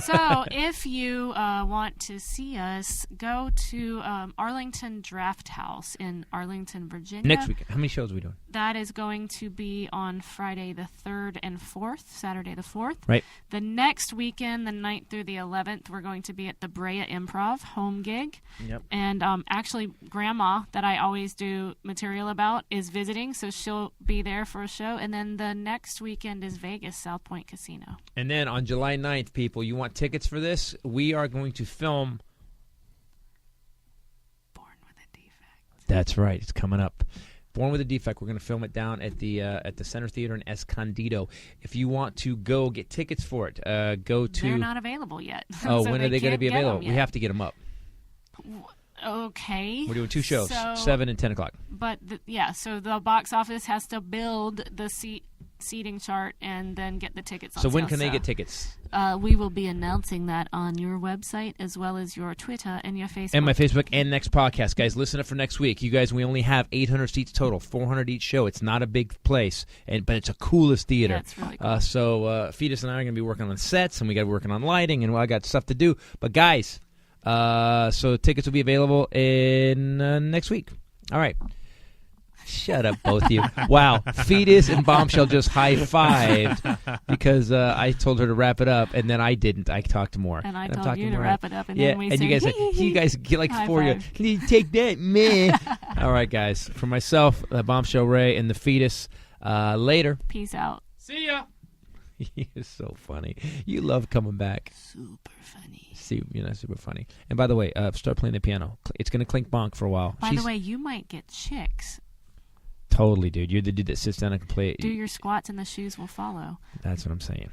So if you want to see us, go to Arlington Draft House in Arlington, Virginia. Next week. How many shows are we doing? That is going to be on Friday the 3rd and 4th, Saturday the 4th. Right. The next weekend, the 9th through the 11th, we're going to be at the Brea Improv home gig. Yep. And actually, Grandma, that I always do material about, is visiting, so she'll be there for a show. And then the next weekend is Vegas, South Point Casino. And then on July 9th, people, you want tickets for this? We are going to film Born with a Defect. That's right. It's coming up. Born with a Defect. We're going to film it down at the Center Theater in Escondido. If you want to go get tickets for it, go to... They're not available yet. Oh, So when are they going to be available? We yet. have to get them up. Okay. We're doing 2 shows, So, 7 and 10 o'clock. But, so the box office has to build the seating chart and then get the tickets on So when sale. can they get tickets? We will be announcing that on your website as well as your Twitter and your Facebook. And my Facebook and next podcast. Guys, listen up for next week. You guys, we only have 800 seats total, 400 each show. It's not a big place, but it's a coolest theater. Yeah, it's really cool. So Fetus and I are going to be working on sets, and we got to be working on lighting, and I got stuff to do. But guys, so tickets will be available in next week. All right. Shut up, both of you. Wow. Fetus and Bombshell just high-fived because I told her to wrap it up, and then I didn't. I talked more. And I I'm told talking you to more. wrap it up, and yeah, then we and say, you guys get like high 4 five. Can you take that, man? All right, guys. For myself, Bombshell Rae, and the Fetus, later. Peace out. See ya. You're so funny. You love coming back. Super funny. See, super funny. And by the way, start playing the piano. It's going to clink bonk for a while. By the way, you might get chicks. Totally, dude. You're the dude that sits down and can play it. Do your squats and the shoes will follow. That's what I'm saying.